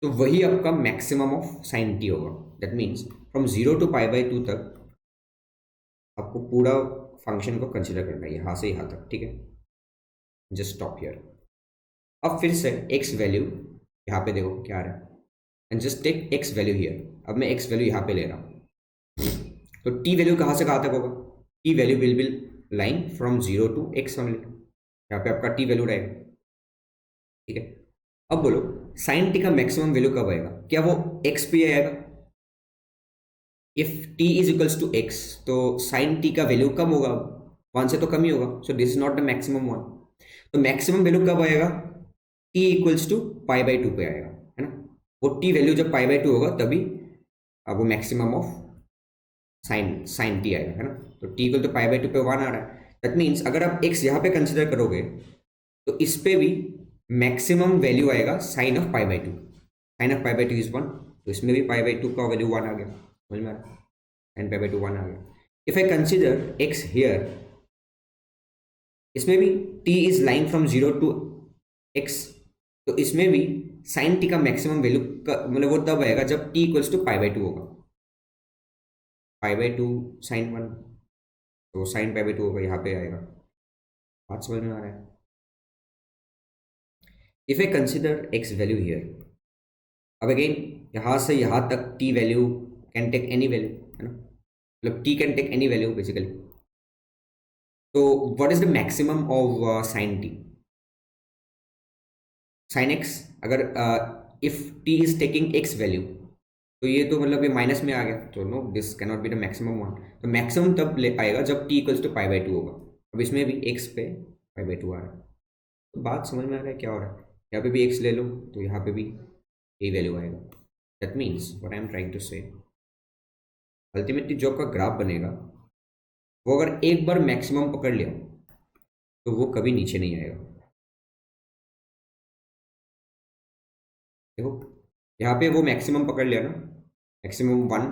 तो वही आपका मैक्सिमम ऑफ साइन टी होगा. That means from zero to pi by two तक आपको पूरा function को consider करना है, यहाँ से यहाँ तक. ठीक है, जस्ट स्टॉप हियर. अब फिर से एक्स वैल्यू यहाँ पे देखो क्या आ रहा है, and just take x value here. अब मैं एक्स वैल्यू यहाँ पे ले रहा हूँ. तो टी वैल्यू कहाँ से कहाँ तक होगा? T value will be line from zero to x only. यहाँ पे आपका टी वैल्यू रहेगा. ठीक है, अब बोलो साइन टी का मैक्सिमम वैल्यू कब आएगा? क्या वो एक्स पे आएगा? If t is equals to x, तो साइन टी का वैल्यू कम होगा, वन से तो कम ही होगा. So this is not the maximum one. तो मैक्सिमम वैल्यू कब आएगा? T equals to pi by two पे आएगा, है ना? वो टी वैल्यू जब पाई बाई टू होगा तभी वो मैक्सिमम ऑफ साइन टी आएगा, है ना? तो t equal to pi by two पे वन आ रहा है. दैट मीन्स अगर आप एक्स यहाँ पे कंसिडर करोगे तो इस पे भी मैक्सिमम वैल्यू आएगा sine of pi by two. Sine of pi by two is one, तो इसमें भी पाई बाई टू का वैल्यू वन आ गया. समझ में आ रहा है? Sine pi by two one आ गया. If I consider x here, इसमें भी t is lying from zero to x, तो इसमें भी साइन टी का मैक्सिमम वैल्यू का मतलब वो तब आएगा जब t equals to pi by two होगा. Pi by two sine one, तो साइन पाई बाई टू होगा, यहाँ पे आएगा. बात समझ में आ रहा है? If I consider x value here, अब अगेन यहाँ से यहाँ तक t value can take any value, है ना? मतलब t can take any value basically. तो what is the maximum of sine t? Sine x, अगर if t is taking x value, तो ये तो मतलब ये माइनस में आ गया, तो no this can not be the maximum one. तो मैक्सिमम तब ले आएगा जब t equals to pi by two होगा. अब इसमें भी एक्स पे पाई बाई टू आ रहा है. तो बात समझ में आ रहा है क्या हो रहा है? यहाँ पे भी एक्स ले लो तो यहाँ पे भी ये वैल्यू आएगा. That means what I am trying to say, ultimately जो आपका ग्राफ बनेगा वो अगर एक बार मैक्सिमम पकड़ लिया तो वो कभी नीचे नहीं आएगा. देखो यहाँ पे वो मैक्सिमम पकड़ लिया ना, मैक्सिमम वन,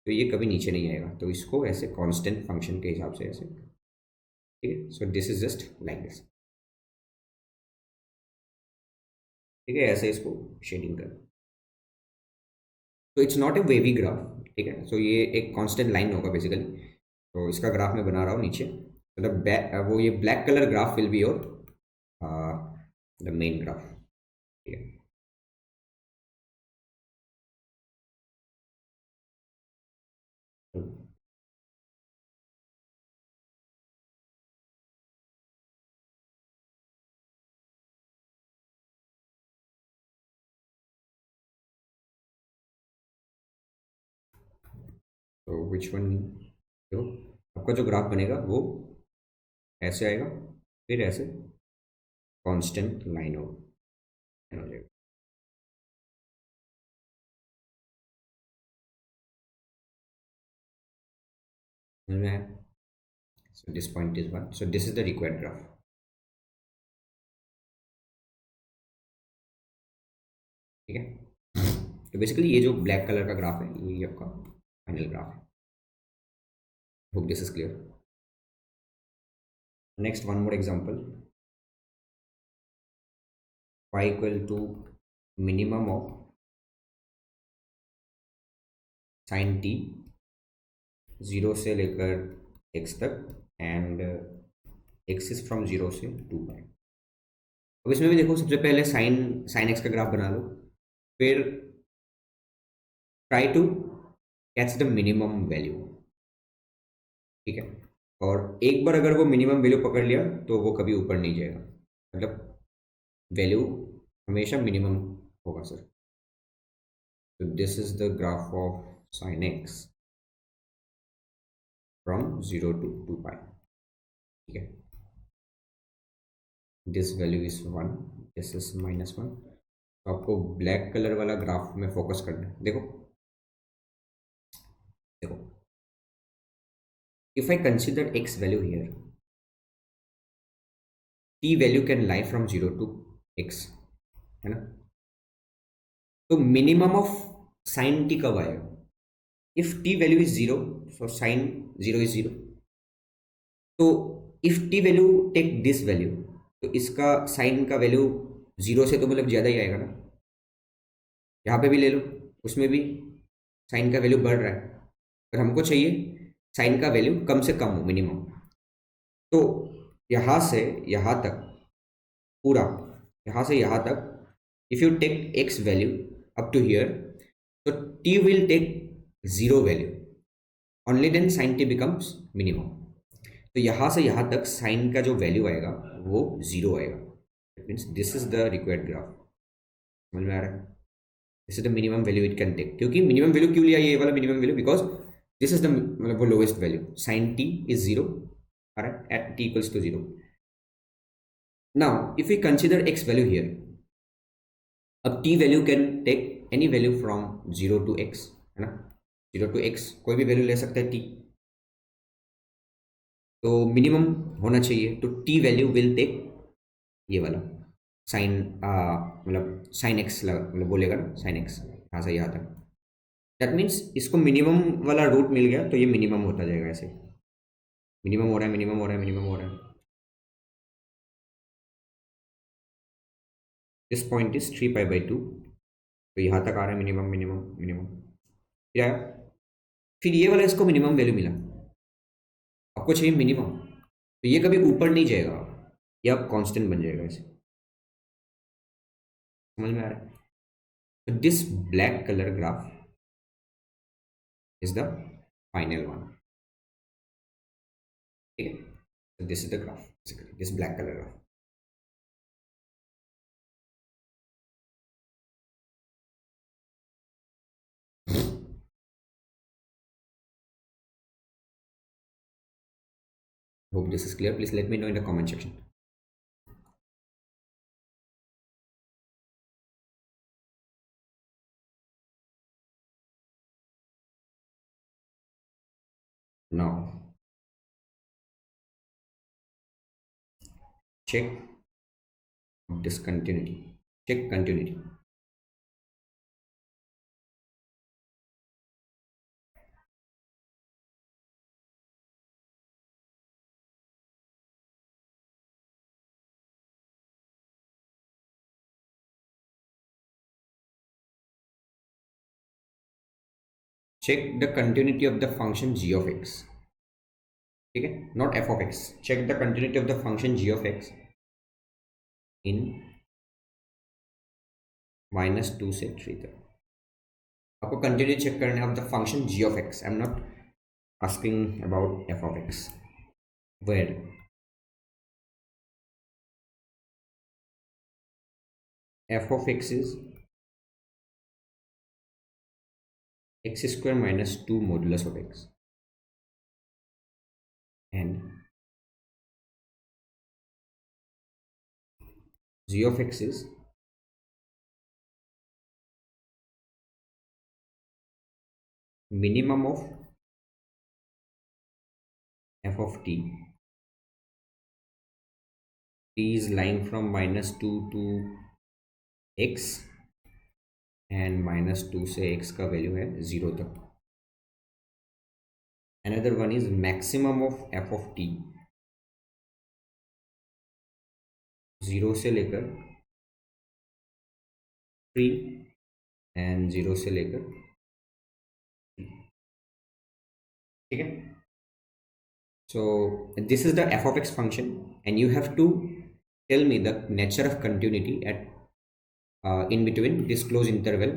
तो ये कभी नीचे नहीं आएगा. तो इसको ऐसे कांस्टेंट फंक्शन के हिसाब से ऐसे. ठीक है, so this is just like this. ठीक है, ऐसे इसको शेडिंग कर. तो it's not a wavy graph. ठीक है, सो ये एक कांस्टेंट लाइन होगा बेसिकली. तो इसका ग्राफ मैं बना रहा हूँ नीचे. मतलब वो ये black colour graph will be your the main graph. ठीक है, तो विच वन? तो आपका जो ग्राफ बनेगा वो ऐसे आएगा, फिर ऐसे कांस्टेंट लाइन हो जाएगा. समझ में आया? So this point is 1. So this is the required graph. ठीक है, तो बेसिकली ये जो ब्लैक कलर का ग्राफ है ये आपका फाइनल ग्राफ है। Hope this is clear. Next one more example, y equal to minimum of sine t 0 से लेकर x तक एंड x इज फ्रॉम 0 से 2 पाई। अब इसमें भी देखो, सबसे पहले साइन साइन एक्स का ग्राफ बना लो, फिर try to catch the minimum value. ठीक है, और एक बार अगर वो मिनिमम वैल्यू पकड़ लिया तो वो कभी ऊपर नहीं जाएगा, मतलब वैल्यू हमेशा मिनिमम होगा सर। तो this is the graph of sine x from 0 to 2 पाई। ठीक है, this value is 1, this is -1। तो आपको ब्लैक कलर वाला ग्राफ में फोकस करना है। देखो देखो, if I consider x value here, t value can lie from 0 to x, है ना। तो मिनिमम ऑफ साइन t कब आएगा? If t value is 0, so sin 0 is 0। तो if t value take this value, तो इसका साइन का value 0 से तो मतलब ज़्यादा ही आएगा ना। यहाँ पे भी ले लो, उसमें भी साइन का वैल्यू बढ़ रहा है, पर हमको चाहिए साइन का वैल्यू कम से कम हो, मिनिमम। तो यहाँ से यहाँ तक पूरा, यहाँ से यहाँ तक, if you take x value up to here, तो t will take 0 value, only then sine t becomes minimum. तो यहाँ से यहाँ तक साइन का जो वैल्यू आएगा वो 0 आएगा। It means this is the required graph. समझ में आ रहा है? This is the minimum value it can take. क्योंकि मिनिमम वैल्यू क्यों लिया ये वाला minimum value? Because this is the मतलब वो lowest value, sine t is 0, alright, at t equals to 0। now if we consider x value here, अब t value can take any value from 0 to x, है ना। 0 to x कोई भी value ले सकता है t, तो मिनिमम होना चाहिए। तो t वैल्यू विल टेक ये वाला साइन, मतलब साइन एक्स मतलब बोलेगा ना, साइन एक्स यहाँ से यहाँ तक। दैट मीन्स इसको मिनिमम वाला रूट मिल गया, तो ये मिनिमम होता जाएगा, ऐसे मिनिमम हो रहा है, मिनिमम हो रहा है, मिनिमम हो रहा है। दिस पॉइंट इज 3 π/2, तो यहाँ तक आ रहा है मिनिमम मिनिमम मिनिमम। क्या, फिर ये वाला इसको मिनिमम वैल्यू मिला, आपको चाहिए मिनिमम, तो ये कभी ऊपर नहीं जाएगा, ये अब कांस्टेंट बन जाएगा ऐसे। समझ में आ रहा है? तो this black colour graph is the final one. ठीक है, so this is the graph, basically this black color graph। hope this is clear, please let me know in the comment section। now check discontinuity, check continuity। check the continuity of the function g of x। ठीक है, not f of x, check the continuity of the function g of x in -2 से 3 तक। आपको continue check करना है of the function g of x। I am not asking about f of x, where f of x is x² - 2 modulus of x, and g of x is minimum of f of t is lying from -2 to x, and -2 से x का value है 0 तक। another one is maximum of f of t 0 से लेकर 3 and 0 से लेकर, ठीक है. So this is the f of x function and you have to tell me the nature of continuity at in between this closed interval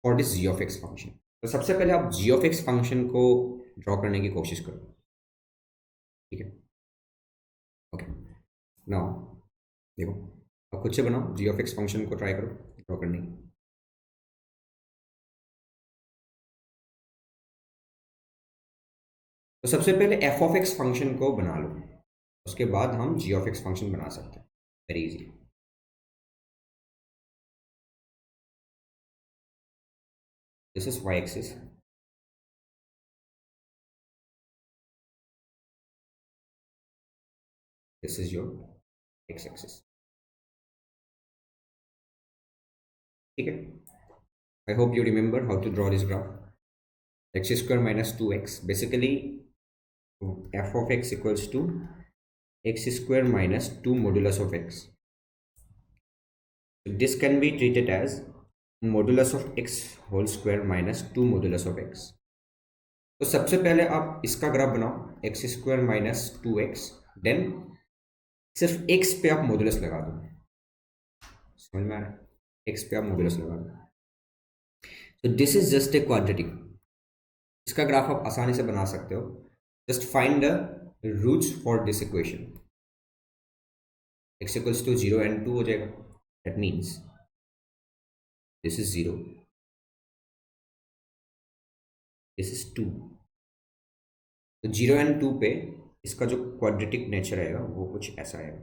for this g of x function. तो सबसे पहले आप g of x function को draw करने की कोशिश करो, ठीक है. ओके, नाउ देखो, आप खुद से बनाओ, g of x फंक्शन को ट्राई करो ड्रॉ करने की. तो सबसे पहले f of x फंक्शन को बना लो, उसके बाद हम g of x फंक्शन बना सकते हैं, very easy. This is y axis, this is your x axis, ठीक है. I hope you remember how to draw this graph. X square minus 2x, basically f of x equals to x square minus 2 modulus of x. So this can be treated as modulus of x whole square minus 2 modulus of x. तो सबसे पहले आप इसका graph बनाओ, x square minus 2x, then सिर्फ x पे आप modulus लगा दो, समझ में आ रहा है, x पे आप मॉडुलस लगा दो. तो this is just a quadratic, इसका ग्राफ आप आसानी से बना सकते हो. Just find the roots for this equation. x equals to 0 and 2 हो जाएगा, that means this is 0, this is 2. तो 0 and 2 पे इसका जो क्वाड्रेटिक नेचर आएगा वो कुछ ऐसा आएगा,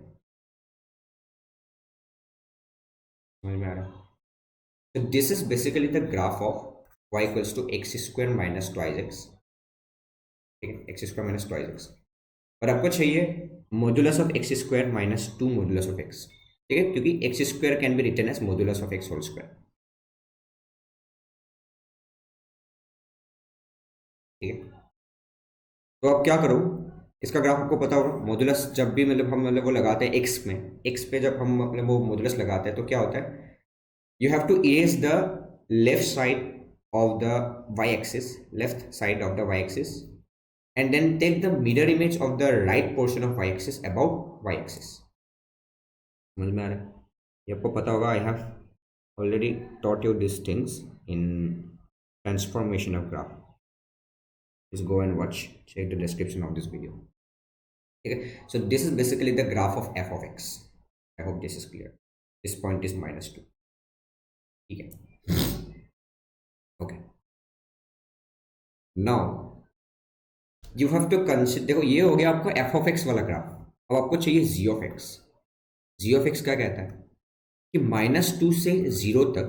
समझ में आ रहा है. तो this is basically the graph of y equals to x square minus twice x, ठीक है, x square minus twice x. और आपको चाहिए modulus of x square minus 2 modulus of x, ठीक है, क्योंकि x square can be written as modulus of x whole square, ठीक है. तो आप क्या करो, इसका ग्राफ आपको पता होगा, मॉडुलस जब भी हम वो लगाते हैं एक्स में, एक्स पे जब हम वो मॉडुलस लगाते हैं तो क्या होता है, you have to erase the left side of the y-axis, left side of the y-axis, and then take the mirror image of the right portion of y-axis above y-axis. समझ में आ रहा है, ये आपको पता होगा. I have already taught you these things in transformation of graph. Just go and watch, check the description of this video. Okay, so this is basically the graph of f of x. I hope this is clear. This point is -2. ठीक है. Okay, now you have to consider, देखो ये हो गया आपका f of x वाला graph. अब आपको चाहिए g of x. G of x क्या कहता है कि -2 से 0 तक,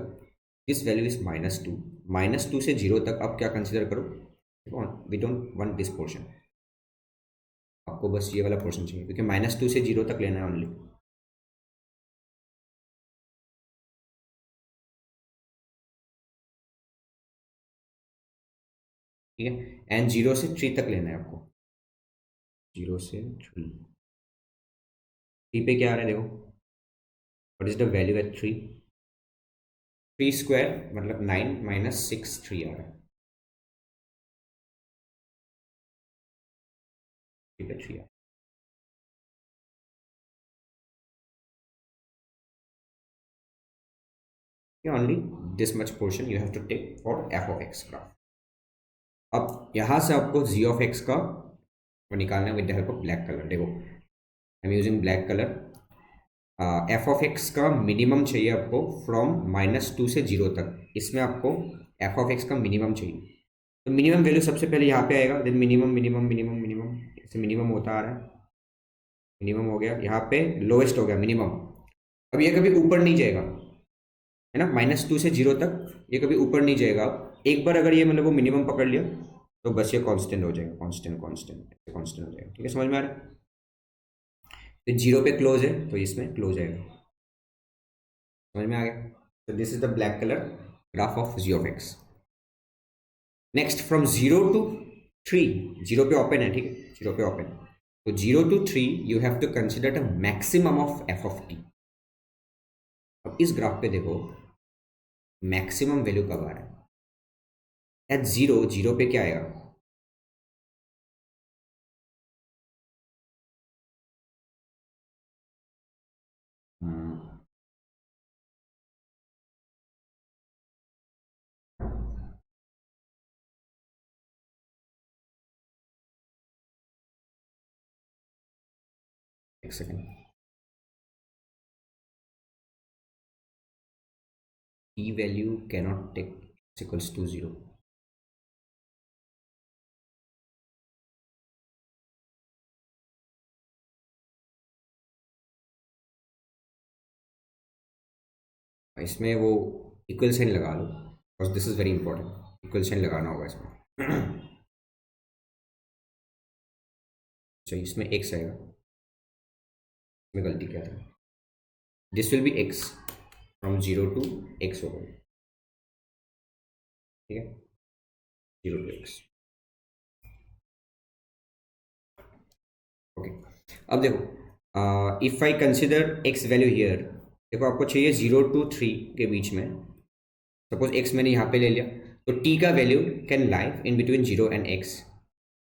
दिस वैल्यू इज -2, -2 से 0 तक आप क्या कंसिडर करो, we don't want this portion, आपको बस ये वाला पोर्शन चाहिए, क्योंकि -2 से 0 तक लेना है ओनली. ठीक है, एंड 0 से 3 तक लेना है आपको, 0 से 3. 3 पे क्या आ रहा है देखो, what is the value at 3, 3 square मतलब 9 माइनस 6 3 आ रहा है, ठीक है, 3 only this much portion you have to take for f of x graph. अब यहाँ से आपको जी ऑफ एक्स का वो निकालना है with the help of black colour. देखो I am using black colour. F of x का मिनिमम चाहिए आपको फ्रॉम -2 से 0 तक, इसमें आपको एफ ऑफ एक्स का मिनिमम चाहिए. तो मिनिमम वैल्यू सबसे पहले यहाँ पे आएगा, then minimum minimum minimum minimum, ऐसे मिनिमम होता आ रहा है, मिनिमम हो गया, यहाँ पे लोएस्ट हो गया मिनिमम. अब ये कभी ऊपर नहीं जाएगा, है ना, -2 से 0 तक ये कभी ऊपर नहीं जाएगा. एक बार अगर ये मतलब वो मिनिमम पकड़ लिया तो बस ये कांस्टेंट हो जाएगा, कांस्टेंट कांस्टेंट कांस्टेंट हो जाएगा, ठीक है, समझ में आ रहा है. तो 0 पे क्लोज है तो इसमें क्लोज आएगा, समझ में आ गया. तो this is the black colour graph of g of x. Next from 0 to 3, 0 पे ओपन है, ठीक है, 0 पे ओपन। तो 0 to 3 you have to consider the maximum of f of t. अब इस ग्राफ पे देखो मैक्सिमम वैल्यू कब आ रहा है? एट 0, 0 पे क्या आएगा? एक second. T value cannot take equals to 0। इसमें वो इक्वल साइन लगा लो, because this is very important. Equal sign लगाना होगा इसमें। चलिए इसमें एक्स आएगा, इसमें गलती क्या था? This will be x from 0 to x होगा, ठीक है, 0 टू एक्स। ओके, अब देखो if I consider x value here, देखो आपको चाहिए 0 to 3 के बीच में। सपोज एक्स मैंने यहाँ पे ले लिया, तो टी का value can lie in between 0 and x,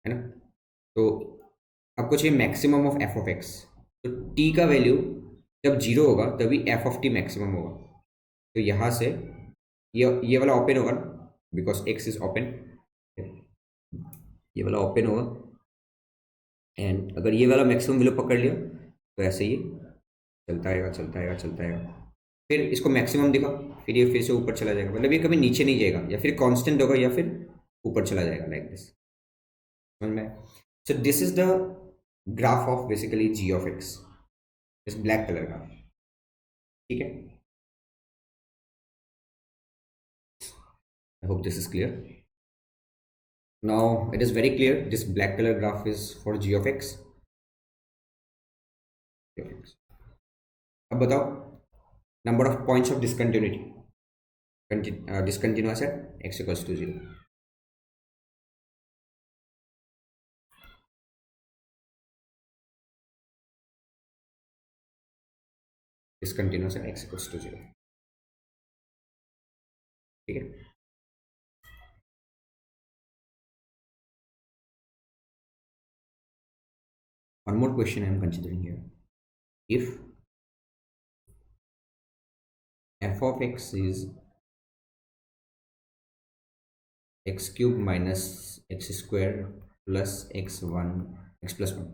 है ना। तो आपको चाहिए maximum of f of x. तो टी का वैल्यू जब 0 होगा तभी एफ ऑफ टी मैक्सिमम होगा। तो यहाँ से ये वाला ओपन होगा, बिकॉज एक्स इज ओपन, ये वाला ओपन होगा। एंड अगर ये वाला मैक्सिमम वैल्यू पकड़ लिया तो ऐसे ही चलता आएगा, चलता आएगा, चलता आएगा। फिर इसको मैक्सिमम दिखा, फिर ये फिर से ऊपर चला जाएगा, मतलब ये कभी नीचे नहीं जाएगा, या फिर कांस्टेंट होगा या फिर ऊपर चला जाएगा, लाइक दिस। समझ में? So this is the graph of basically g of x, इस ब्लैक कलर का, ठीक है। I hope this is clear. Now it is very clear, this black colour graph is for g of x. अब बताओ number of points of discontinuity, discontinuous at x equals to 0। Discontinuous at x equals to 0, ठीक है। One more question I am considering here. If f of x is x cube minus x square plus x1 x plus 1,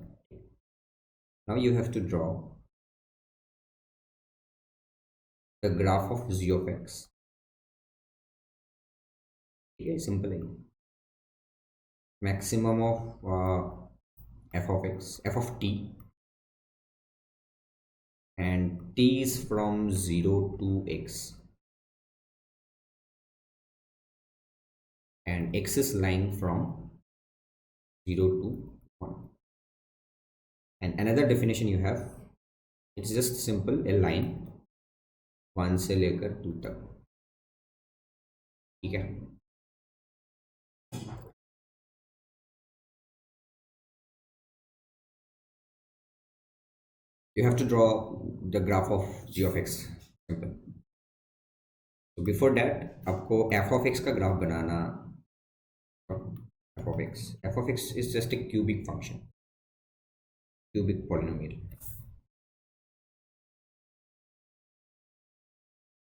now you have to draw the graph of z of x. ठीक है, simple है। Maximum of f of x, f of t, and t is from 0 to x, and x is lying from 0 to 1. And another definition you have, it's just simple a line 1 से लेकर 2 तक, ठीक है। You have to draw the graph of g of x, simple. So before that आपको f of x का graph banana. f of x is just a cubic function, cubic polynomial,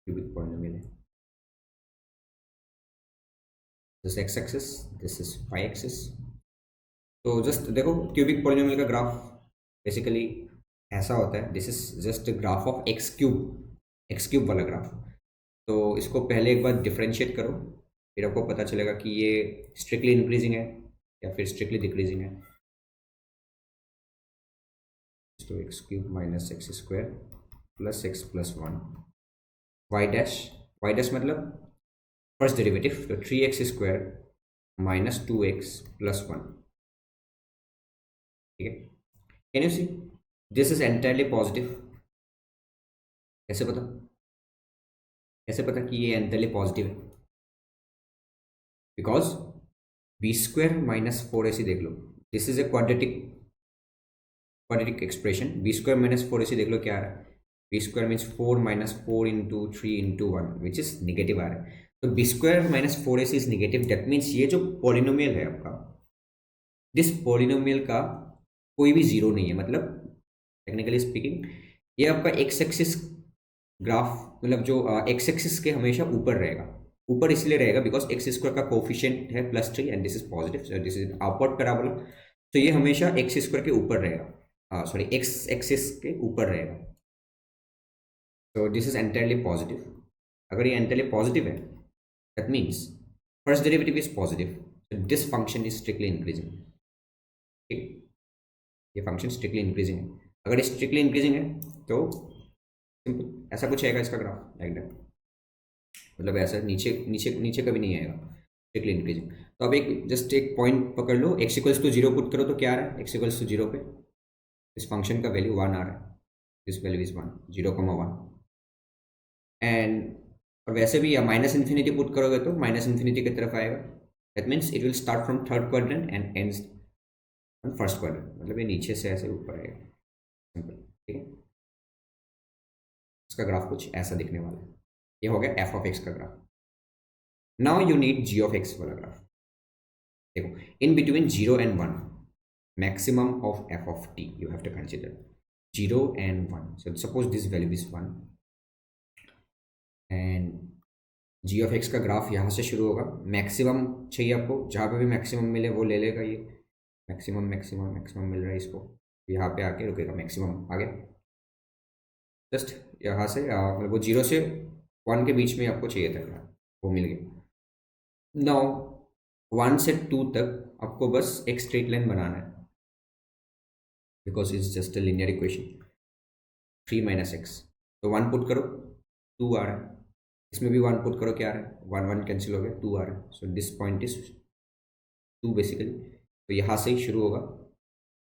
cubic polynomial है। this x axis, this is y axis। तो just देखो cubic polynomial का graph basically ऐसा होता है, this is just graph of x cube वाला graph. तो इसको पहले एक बार डिफ्रेंशिएट करो, फिर आपको पता चलेगा कि ये स्ट्रिक्टली इंक्रीजिंग है या फिर स्ट्रिक्टली डिक्रीजिंग है। तो x cube minus x square plus x plus 1, y dash मतलब फर्स्ट डेरिवेटिव, तो 3x square minus 2x plus 1, ठीक है। Can you see this is entirely positive? कैसे पता? कैसे पता कि ये एंटायरली पॉजिटिव है? Because b square minus 4ac देख लो, this is a quadratic expression. B square minus 4ac देख लो क्या आ रहा है, b square means 4 minus 4 into 3 into 1 which is negative आ रहा है। तो b square minus 4ac is negative, that means ये जो पॉलिनोमियल है आपका, दिस पॉलिनोमियल का कोई भी जीरो नहीं है, मतलब टेक्निकली स्पीकिंग ये आपका एक्स एक्सिस ग्राफ, मतलब जो एक्स एक्सिस के हमेशा ऊपर रहेगा। ऊपर इसलिए रहेगा बिकॉज एक्स स्क्वायर का कोफिशिएंट है +3 and this is positive, this is upward parabola, तो ये हमेशा एक्स स्क्वायर के ऊपर रहेगा, सॉरी एक्स एक्सिस के ऊपर रहेगा। तो दिस इज एंटायरली पॉजिटिव। अगर ये एंटायरली पॉजिटिव है that means first derivative is positive, so this function is strictly increasing। ठीक, ये फंक्शन स्ट्रिक्टली इंक्रीजिंग है। अगर स्ट्रिक्टली इंक्रीजिंग है तो सिंपल ऐसा कुछ आएगा इसका ग्राफ लाइक दैट, मतलब ऐसा नीचे नीचे नीचे कभी नहीं आएगा, स्ट्रिक्टली इंक्रीजिंग। तो अब एक जस्ट एक पॉइंट पकड़ लो, x equals to zero put करो तो क्या आ रहा है, एक्स इक्वल्स टू जीरो पे इस फंक्शन का वैल्यू 1 आ रहा है, दिस वैल्यू इज 1, 0,1। एंड और वैसे भी या माइनस इन्फिनिटी पुट करोगे तो माइनस इन्फिनिटी की तरफ आएगा, that means it will start from third quadrant and ends on first quadrant, मतलब ये नीचे से ऐसे ऊपर आएगा, सिंपल। ठीक है, इसका ग्राफ कुछ ऐसा दिखने वाला है। ये हो गया एफ ऑफ एक्स का graph. Now you need g of x वाला ग्राफ। देखो, in between 0 and 1 maximum of f of t you have to consider 0 and 1, so suppose this value is 1 and g of x का graph यहाँ से शुरू होगा, maximum चाहिए आपको, जहाँ पे भी मैक्सिमम मिले वो ले लेगा, ये मैक्सिमम मैक्सिमम मैक्सिमम मिल रहा है इसको, यहाँ पे आके रुकेगा, मैक्सिमम आ गया। जस्ट यहाँ से मतलब वो 0 से 1 के बीच में आपको चाहिए था यहाँ, वो मिल गया। नाउ 1 से 2 तक आपको बस एक स्ट्रेट लाइन बनाना है, because it's just a linear equation, 3 minus x, तो 1 पुट करो 2 आ रहा है, इसमें भी 1 पुट करो क्या आ रहा है, 1 1 कैंसिल हो गया, 2 आ रहा है, so this point is 2 basically. तो यहाँ से ही शुरू होगा,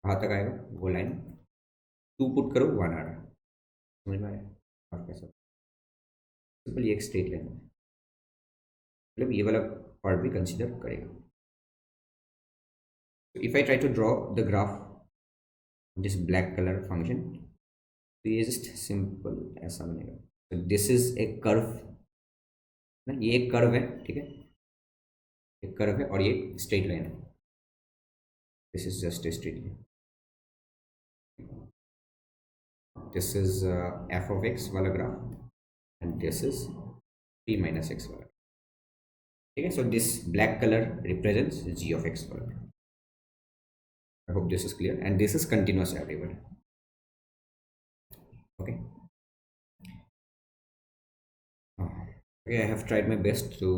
कहाँ तक आएगा वो लाइन, 2 पुट करो 1 आ रहा है, समझ में आया और कैसा, सिंपल ये एक स्ट्रेट लाइन है, मतलब ये वाला पार्ट भी कंसिडर करेगा। If I try to draw the graph this black colour function, तो ये जस्ट सिंपल ऐसा बनेगा। तो दिस इज ए कर्व ना, ये एक कर्व है, ठीक है, एक कर्व है और ये स्ट्रेट लाइन है, this is just a straight line, this is f of x वाला graph and this is 3 minus x वाला, ठीक है। So this black colour represents g of x वाला। I hope this is clear and this is continuous everywhere. Okay. Okay, I have tried my best to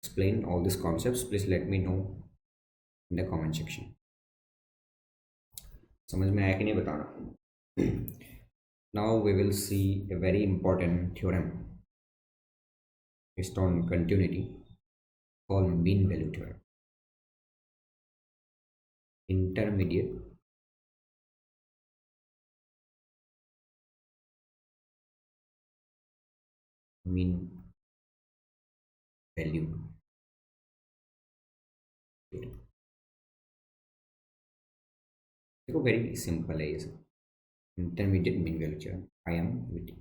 explain all these concepts. Please let me know in the comment section. समझ में आया कि नहीं बताना। Now we will see a very important theorem based on continuity called mean value theorem. Intermediate mean value. देखो very simple है ये सब, intermediate mean value theorem, IMVT।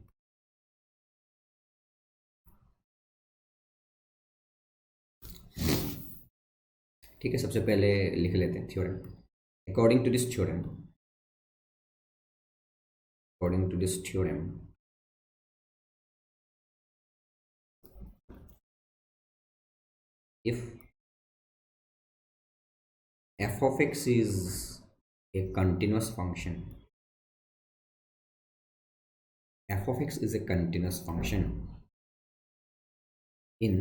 ठीक है, सबसे पहले लिख लेते हैं theorem. According to this theorem, according to this theorem, if f of x is a continuous function, f of x is a continuous function in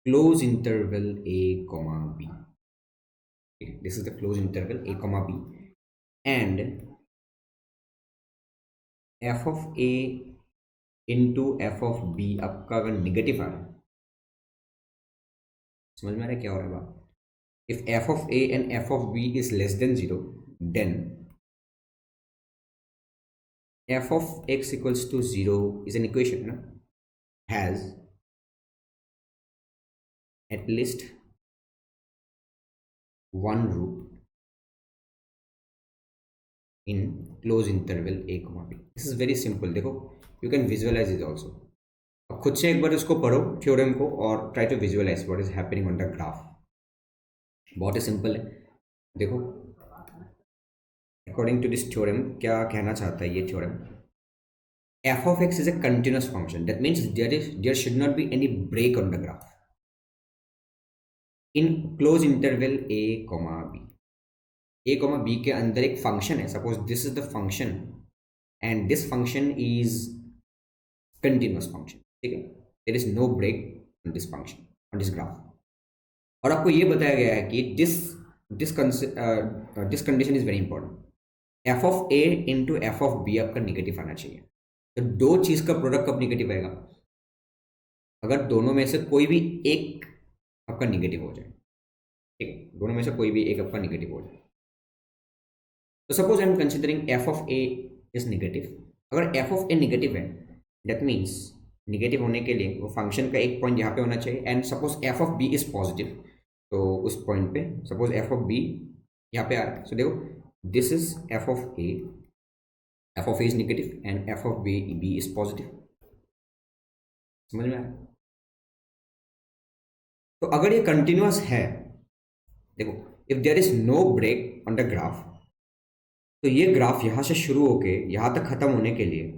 closed interval a comma b, okay, this is the closed interval a comma b, and f of a into f of b आपका अगर negative आ रहा है, समझ में आ रहा है क्या हो रहा है बात, if f of a and f of b is less than 0, then f of x equals to 0 is an equation, no? Has at least one root in close interval a comma b. This is very simple. देखो, you can visualise it also. अब खुद से एक बार इसको पढ़ो theorem को और try to visualise what is happening on the graph. बहुत ही सिंपल है. देखो, अकॉर्डिंग टू दिस थ्योरम क्या कहना चाहता है ये theorem? f of x is a continuous function. That means there should not be any break on the graph in close interval a comma b. a comma b के अंदर एक function है. Suppose this is the function and this function is continuous function. ठीक है, there is no break on this function, on this graph. और आपको ये बताया गया है कि this condition is very important. F of a into f of b आपका निगेटिव आना चाहिए. तो दो चीज का प्रोडक्ट कब निगेटिव आएगा? अगर दोनों में से कोई भी एक आपका निगेटिव हो जाए. ठीक है, दोनों में से कोई भी एक आपका निगेटिव हो जाए. तो suppose I am considering F of a is negative. अगर एफ ऑफ ए निगेटिव है, दैट मीन्स निगेटिव होने के लिए वो फंक्शन का एक पॉइंट यहाँ पे होना चाहिए. And suppose f of b is positive, तो उस पॉइंट पे सपोज एफ ऑफ बी यहाँ पे आ रहा है. सो देखो, this is f of a. F of a is negative and f of b is positive. समझ में आया? तो अगर ये कंटिन्यूअस है, देखो, if there is no break on the graph, तो ये ग्राफ यहां से शुरू होके यहां तक खत्म होने के लिए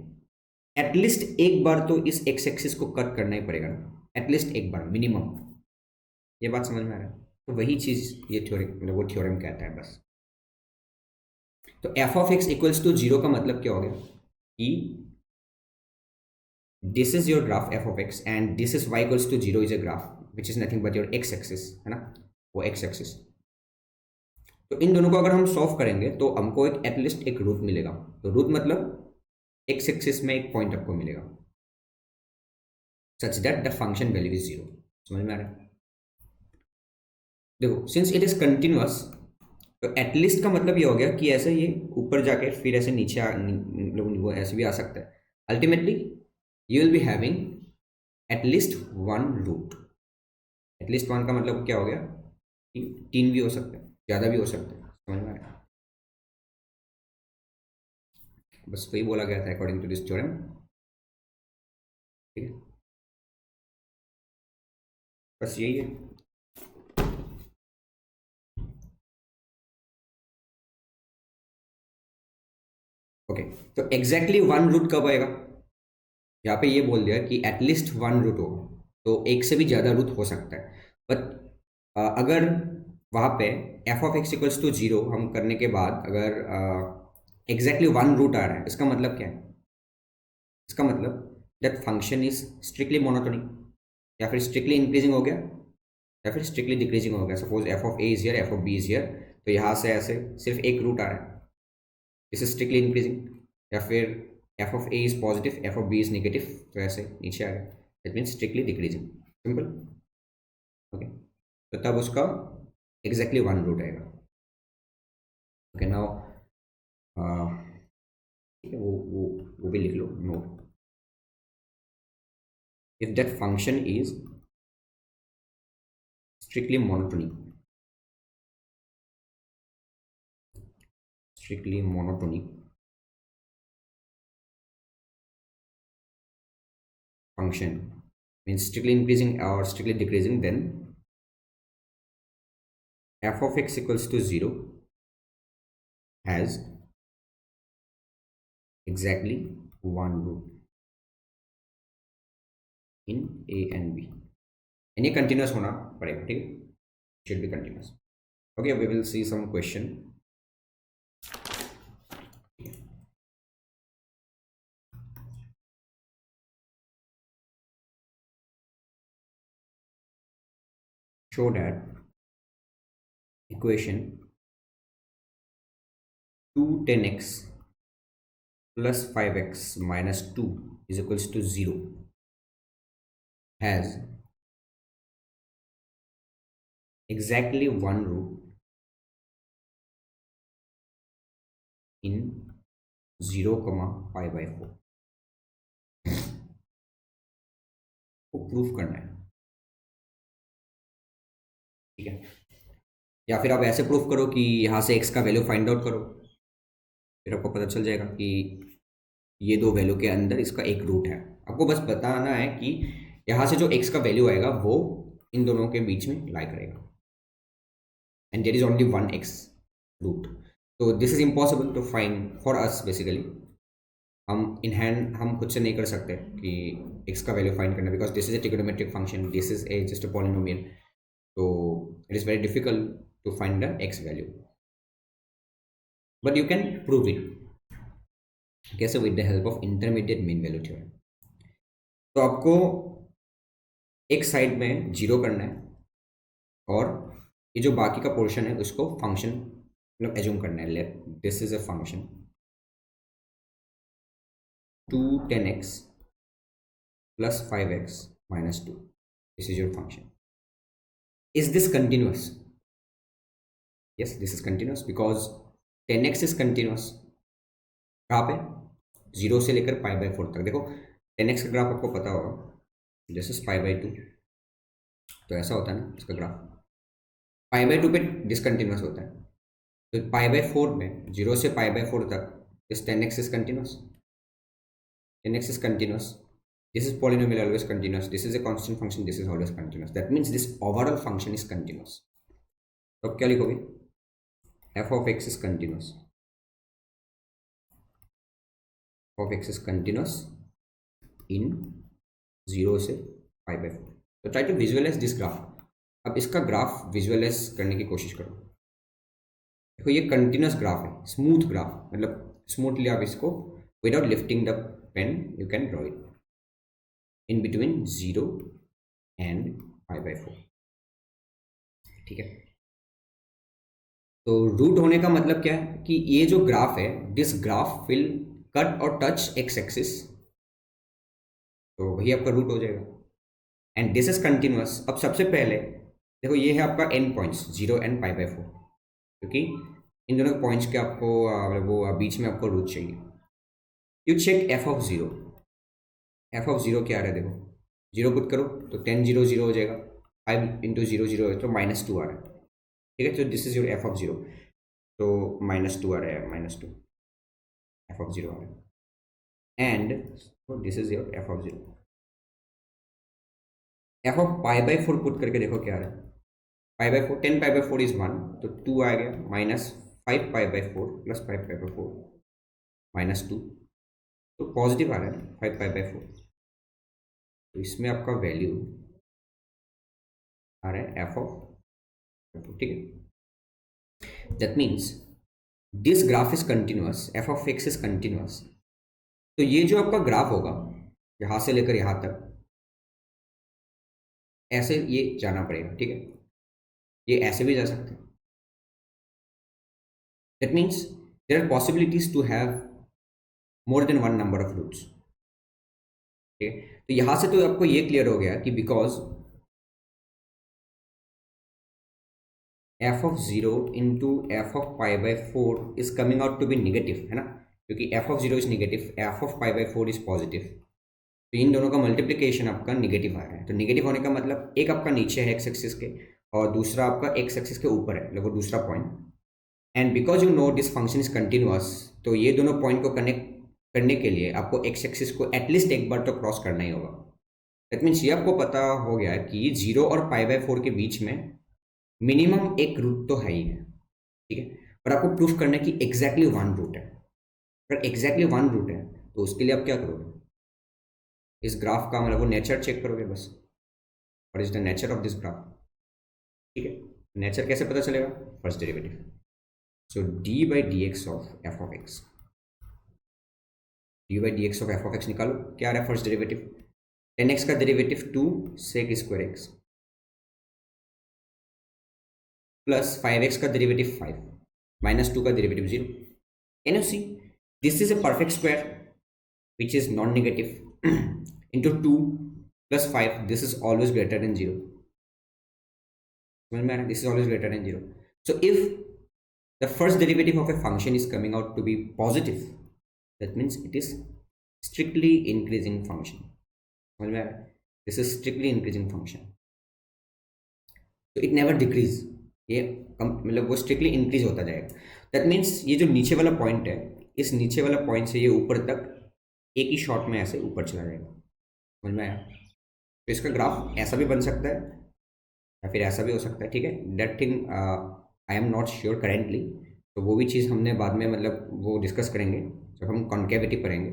एटलीस्ट एक बार तो इस एक्स एक्सिस को कट करना ही पड़ेगा ना. एटलीस्ट एक बार मिनिमम. ये बात समझ में आ रहा है? तो वही चीज ये थ्योरी, मतलब वो थ्योरम कहता है बस. तो f of x equals to zero का मतलब क्या हो गया कि this is your graph f of x and this is y equals to zero is a graph which is nothing but your x axis, है ना, वो एक्स एक्सिस. तो इन दोनों को अगर हम सॉल्व करेंगे तो हमको एक एटलीस्ट एक रूट मिलेगा. तो रूट मतलब एक्स एक्सिस में एक पॉइंट आपको मिलेगा such that the function value is zero. समझ में आ रहा है? देखो, सिंस इट इज कंटिन्यूअस, तो एटलीस्ट का मतलब ये हो गया कि ऐसे ये ऊपर जाके फिर ऐसे नीचे मतलब वो ऐसे भी आ सकता है. Ultimately you will be having at least one root. At least one का मतलब क्या हो गया कि तीन भी हो सकता है, ज़्यादा भी हो सकता है. समझ में आ रहा है? बस वही बोला गया था अकॉर्डिंग टू दिस थ्योरम. ठीक है, बस यही है. ओके, तो एग्जैक्टली वन रूट कब आएगा? यहाँ पे ये बोल दिया कि एटलीस्ट वन रूट होगा. तो एक से भी ज़्यादा रूट हो सकता है. बट अगर वहाँ पे f of x equals to zero हम करने के बाद अगर एग्जैक्टली वन रूट आ रहा है, इसका मतलब क्या है? इसका मतलब that function is strictly monotonic, या फिर स्ट्रिक्टली इंक्रीजिंग हो गया, या फिर स्ट्रिक्टली डिक्रीजिंग हो गया. Suppose f of a is here, f of b is here, तो यहाँ से ऐसे सिर्फ एक रूट आ रहा है, दिस इज स्ट्रिक्टली इंक्रीजिंग. या फिर f of a is positive, f of b is negative, तो ऐसे नीचे आ गया, that means strictly decreasing. Simple. Okay, तो तब उसका एग्जैक्टली वन रूट आएगा. ओके, नाउ ठीक है, वो भी लिख लो note. if that function is strictly monotonic, function means strictly increasing or strictly decreasing, then f of x equals to 0 has exactly one root in a and b. यानी continuous होना पड़ेगा. ठीक है, should be continuous. Okay, we will see some question. Show that equation 2 10x plus 5x minus 2 is equals to 0 has exactly one root in 0 comma pi by 4. को proof करना है. ठीक है, या फिर आप ऐसे प्रूफ करो कि यहाँ से x का वैल्यू फाइंड आउट करो, फिर आपको पता चल जाएगा कि ये दो वैल्यू के अंदर इसका एक रूट है। आपको बस बताना है कि यहाँ से जो x का वैल्यू आएगा वो इन दोनों के बीच में लाई करेगा, and there is only one x root. तो this is impossible to find for us basically. हम इन हैंड हम खुद से नहीं कर सकते कि x का वैल्यू फाइंड करना, because this is a trigonometric function, this is a just a polynomial, तो it is very difficult to find the x value, but you can prove it कैसे, with the help of intermediate mean value theorem. तो आपको एक side में zero करना है और ये जो बाकी का पोर्शन है उसको फंक्शन मतलब एज्यूम करना है। Let this is a function 2 10x plus 5x minus 2. This is your function. Is this continuous? Yes, this is continuous because 10x is continuous. कहाँ पे? 0 से लेकर पाई बाई 4 तक। देखो 10x का ग्राफ आपको पता होगा, दिस इज पाई बाई 2, तो ऐसा होता है ना इसका ग्राफ। पाई बाई 2 पे डिसकंटिन्यूस होता है, तो पाई बाई 4 में 0 से पाई बाई 4 तक this 10x is continuous. 10x is continuous. This is polynomial always continuous. This is a constant function. This is always continuous. That means this overall function is continuous. तो अब क्या लिखोगे? f of x is continuous. f of x is continuous in 0 से pi by 4. तो try to visualize this graph. अब इसका graph visualise करने की कोशिश करो। देखो ये कंटिन्यूस ग्राफ है, स्मूथ ग्राफ, मतलब स्मूथली आप इसको without lifting the pen you can draw it in between 0 and pi by 4। ठीक है, तो रूट होने का मतलब क्या है कि ये जो ग्राफ है, दिस ग्राफ विल कट और टच एक्स एक्सिस, तो वही आपका रूट हो जाएगा। And this is continuous. अब सबसे पहले देखो ये है आपका and points 0 and pi by 4, क्योंकि इन दोनों पॉइंट्स के आपको वो बीच में आपको रूट चाहिए। You check f of 0। F of 0 क्या आ रहा है? देखो 0 पुट करो तो 10 0 0 हो जाएगा, 5 इंटू 0 0 है तो -2 आ रहा है। ठीक है, तो this is your F of 0, तो -2 आ रहा है, -2 एफ ऑफ 0 आ रहा है। And this is your F of 0। F of pi by 4 put करके देखो क्या आ रहा है। पाई बाई 4, 10 पाई बाई 4 इज 1, तो 2 आ गया, -5 पाई बाई 4 प्लस 5 पाई बाई 4 -2, तो पॉजिटिव आ रहा है 5 पाई बाई 4, तो इसमें आपका वैल्यू आ रहा है एफ ऑफ। ठीक है, that means this graph is continuous, F of x is continuous. तो ये जो आपका ग्राफ होगा यहाँ से लेकर यहाँ तक ऐसे ये जाना पड़ेगा। ठीक है, ये ऐसे भी जा सकते हैं। That means there are possibilities to have more than one number of roots. ठीक है, तो यहां से तो आपको ये क्लियर हो गया कि because f of 0 into f of pi by 4 is coming out to be negative, है ना, क्योंकि f of 0 is negative, f of pi by 4 is positive, तो इन दोनों का मल्टीप्लिकेशन आपका निगेटिव आ रहा है। तो निगेटिव होने का मतलब एक आपका नीचे है एक्स एक्सिस के और दूसरा आपका एक्स एक्सिस के ऊपर है, वो दूसरा point. And because you know this function is continuous, तो ये दोनों पॉइंट को कनेक्ट करने के लिए आपको एक्स एक्सिस को एटलीस्ट एक बार तो क्रॉस करना ही होगा। दैट मीन्स ये आपको पता हो गया है कि 0 और पाई बाई 4 के बीच में मिनिमम एक रूट तो है ही है। ठीक है, पर आपको प्रूफ करना है कि एग्जैक्टली वन रूट है। अगर एग्जैक्टली वन रूट है तो उसके लिए आप क्या करोगे? इस ग्राफ का मतलब वो नेचर चेक करोगे बस, और is the nature of this graph. ठीक है, नेचर कैसे पता चलेगा? First derivative. So d by d x of f of x, d by d x of f of x निकालो, क्या आ रहा है फर्स्ट डेरिवेटिव? 10x का derivative 2 sec square x plus 5x का डेरिवेटिव 5 -2 का derivative 0। Can you see this is a perfect square which is non negative into 2 plus 5, this is always greater than 0। समझ में आ रहा है? This is always greater than 0। So if the first derivative of a function is coming out to be positive, that means it is strictly increasing function. समझ में आ रहा है? This is strictly increasing function, so it never decrease. ये मतलब वो strictly increase होता जाएगा। दैट मीन्स ये जो नीचे वाला पॉइंट है, इस नीचे वाला पॉइंट से ये ऊपर तक एक ही शॉट में ऐसे ऊपर चला जाएगा। समझ में आया? तो इसका ग्राफ ऐसा भी बन सकता है या फिर ऐसा भी हो सकता है, ठीक है। That thing I am not sure currently, तो वो भी चीज़ हमने बाद में मतलब वो डिस्कस करेंगे जब हम कॉन्केविटी पढ़ेंगे।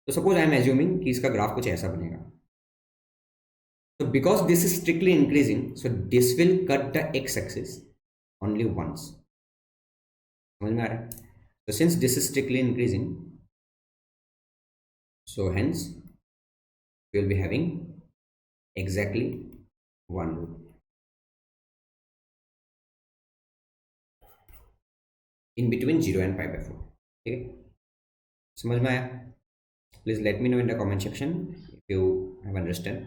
तो सपोज आई एम एज्यूमिंग कि इसका ग्राफ कुछ ऐसा बनेगा। तो because this is strictly increasing, so this will cut the x axis only once. समझ में आ रहा है? So since this is strictly increasing, so hence we will be having exactly one root in between 0 and pi by 4. ठीक है, समझ में आया? Please let me know in the comment section if you have understand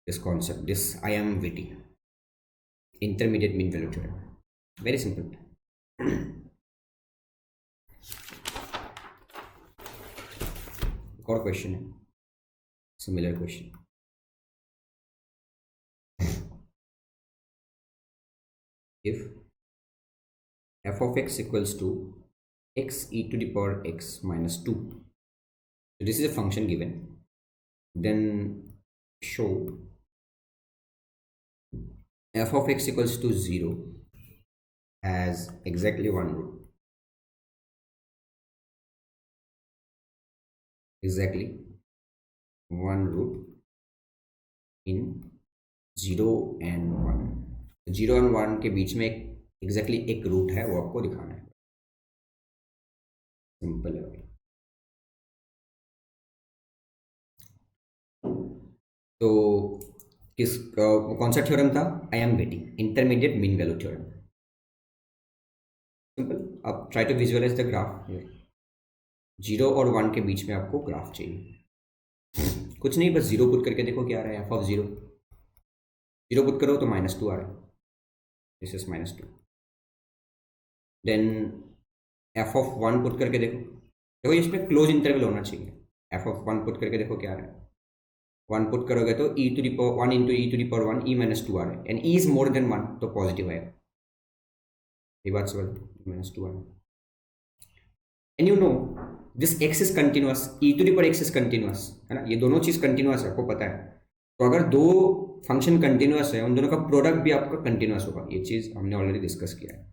this concept, this IMVT, intermediate mean value theorem. Very simple. एक और question है, similar question. If f of x equals to x e to the power x minus 2, so this is a function given, then show f of x equals to 0 has exactly one root. Exactly one root in 0 and 1. 0 and 1 के बीच में exactly एक root है, वो आपको दिखाना है। Simple है। तो किस कौन सा थ्योरम था? I am waiting, intermediate mean value theorem. Simple. अब try to visualise the graph. 0 और 1 के बीच में आपको ग्राफ चाहिए। कुछ नहीं, बस 0 पुट करके देखो क्या आ रहा है। एफ ऑफ 0 पुट करो तो -2 आ रहा है। This is -2। Then f of 1 put करके देखो, देखो इसमें क्लोज इंटरवल होना चाहिए। एफ ऑफ 1 पुट करके देखो क्या आ रहा है। 1 पुट करोगे तो e to the power 1 into e to the power 1 e -2 आ रहा है, and e is more than 1 तो पॉजिटिव आएगा। ये बात समझ, -2 आ रहा है। And you know this x is continuous, e to the power x is continuous, है ना? ये दोनों चीज कंटिन्यूअस है, आपको पता है। तो अगर दो फंक्शन कंटिन्यूअस है, उन दोनों का प्रोडक्ट भी आपका कंटिन्यूअस होगा। ये चीज हमने ऑलरेडी डिस्कस किया है।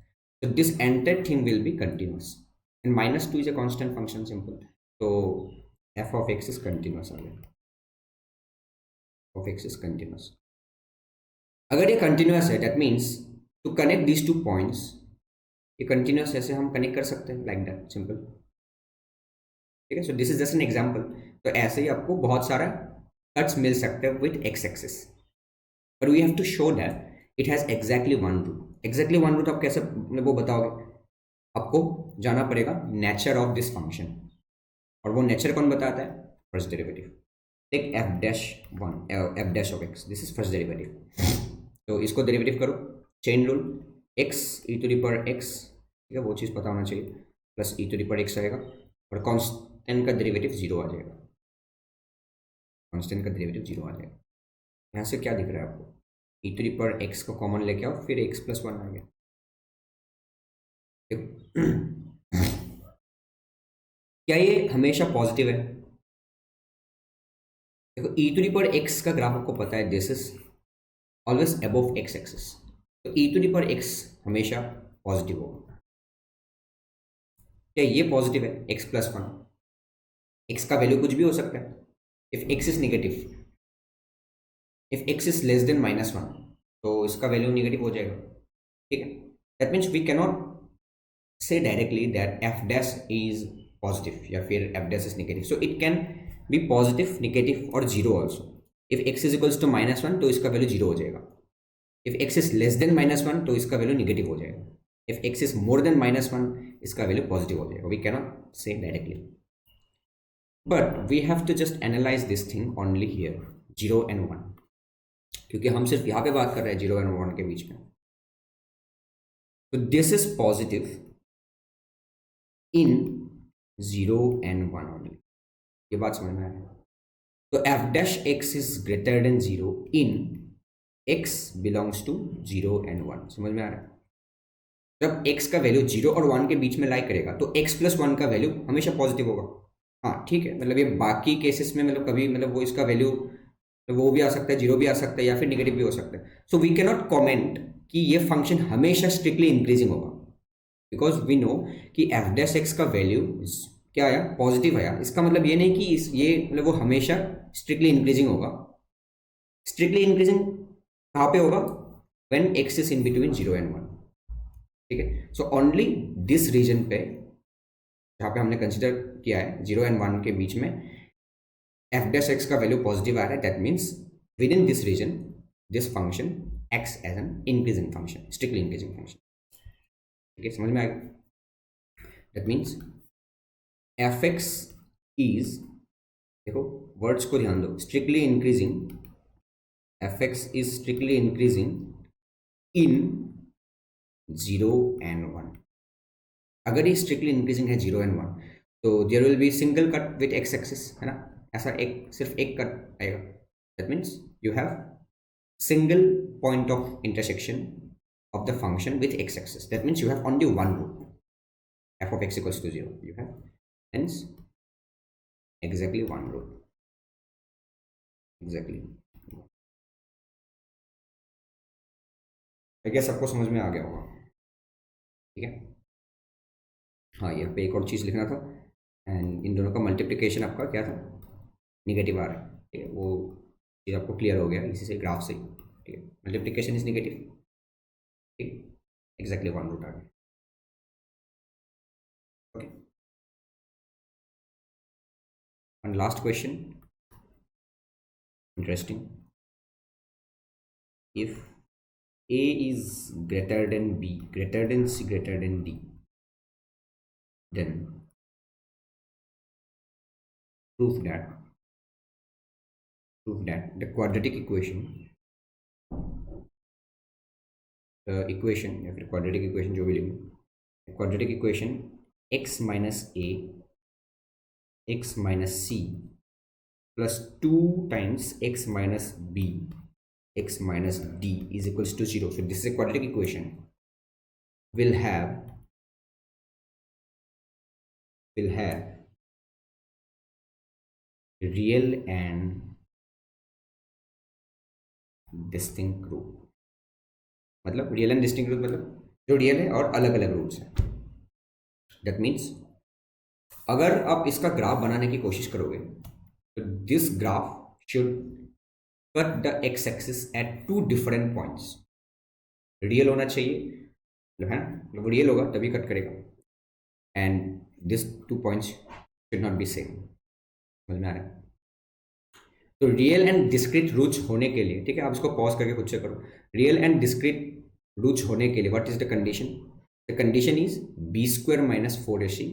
तो this entire thing will be continuous, and -2 is a constant function, simple. तो f of x is continuous आ गया। of x is continuous. अगर ये कंटिन्यूअस है, that means to connect these two points, ये कंटिन्यूअस ऐसे हम कनेक्ट कर सकते हैं, लाइक दैट, सिंपल। ठीक है, so this is just an example. तो ऐसे ही आपको बहुत सारा कट्स मिल सकते हैं with x axis, but we have to show that it has exactly one root. Exactly one root आप कैसे वो बताओगे? आपको जाना पड़ेगा नेचर ऑफ दिस फंक्शन, और वो नेचर कौन बताता है? First derivative. Take f dash 1, f dash of x, this is first derivative. तो इसको डेरिवेटिव करो, chain rule, x e to the power x, ठीक है, वो चीज़ पता होना चाहिए, plus e to the power x आएगा, और कांस्टेंट का डेरिवेटिव 0 आ जाएगा। कांस्टेंट का डेरिवेटिव 0 आ जाएगा। यहाँ से क्या दिख रहा है आपको? e to the power x को कॉमन लेके आओ, फिर x प्लस 1 आ गया। क्या ये हमेशा पॉजिटिव है? देखो e to the power x का ग्राफ आपको पता है, this is always above x axis, तो e to the power x हमेशा पॉजिटिव होगा। क्या ये पॉजिटिव है? x प्लस 1, x का वैल्यू कुछ भी हो सकता है। If x is negative, if x is less than -1, तो इसका वैल्यू नेगेटिव हो जाएगा। ठीक है, that means we cannot say directly that f dash is positive या फिर f dash is negative. So it can be positive, negative और 0 also. If x is equals to -1, तो इसका वैल्यू 0 हो जाएगा। If x is less than -1, तो इसका value negative हो जाएगा। If x is more than -1, इसका वैल्यू पॉजिटिव हो जाएगा। We cannot say directly, but we have to just analyse this thing only here, 0 and 1, क्योंकि हम सिर्फ यहाँ पे बात कर रहे हैं 0 and 1 के बीच में। तो this is positive in 0 and 1 only. ये बात समझ में आ रही है? तो f dash x is greater than 0 in x belongs to 0 and 1। समझ में आ रहा है? जब x का वैल्यू 0 और 1 के बीच में लाई करेगा तो x+1 का वैल्यू हमेशा पॉजिटिव होगा। हाँ ठीक है, मतलब ये बाकी केसेस में मतलब कभी मतलब वो इसका वैल्यू वो भी आ सकता है, 0 भी आ सकता है या फिर नेगेटिव भी हो सकता है। So we can not comment कि ये फंक्शन हमेशा स्ट्रिक्टली इंक्रीजिंग होगा, बिकॉज वी नो कि एफ डैश एक्स का वैल्यू क्या आया, पॉजिटिव आया। इसका मतलब ये नहीं कि ये मतलब वो हमेशा स्ट्रिक्टली इंक्रीजिंग होगा। स्ट्रिक्टली इंक्रीजिंग कहाँ पे होगा? When x is in between 0 and 1। ठीक है, सो ओनली दिस रीजन पे जहाँ पे हमने कंसिडर किया है 0 and 1 के बीच में एफ डैश एक्स का वैल्यू पॉजिटिव आ रहा है, that means within this region this function acts as an increasing function, strictly increasing function. ठीक है, समझ में आएगा? That means f x is, देखो वर्ड्स को ध्यान दो, strictly increasing, f x is strictly increasing in 0 and 1। अगर ये स्ट्रिक्टली इंक्रीजिंग है 0 and 1 तो there will be single cut with x axis, है ना? ऐसा एक सिर्फ एक कट आएगा। That means you have single point of intersection of the function with x axis. That means you have only one root, f of x equals to 0. You have hence exactly one root, exactly। I guess सबको समझ में आ गया होगा। ठीक है, हाँ यहाँ पे एक और चीज़ लिखना था, एंड इन दोनों का मल्टीप्लिकेशन आपका क्या था, निगेटिव आ रहा है। ठीक है, वो चीज़ आपको क्लियर हो गया इसी से, ग्राफ से। ठीक है, मल्टीप्लिकेशन इज निगेटिव। ठीक, एग्जैक्टली वन रूट आ गया। Okay, and last question, interesting, if a is greater than b, greater than c, greater than d, then prove that the quadratic equation, या फिर quadratic equation जो भी लिखो, quadratic equation x minus a x minus c plus 2 times x minus b x minus d is equals to 0. So this is a quadratic equation will have real and distinct root। मतलब real and distinct root मतलब जो real है और अलग अलग roots हैं। That means अगर आप इसका ग्राफ बनाने की कोशिश करोगे तो this graph should cut the x axis at 2 different points. Real होना चाहिए, मतलब है ना, मतलब रियल होगा तभी कट करेगा, and this 2 points should not be same. समझ में आ रहा है? तो रियल एंड डिस्क्रीट रूट्स होने के लिए, ठीक है, आप इसको पॉज करके खुद से करो, रियल एंड डिस्क्रीट रूट्स होने के लिए what is the condition? The condition is b² minus 4ac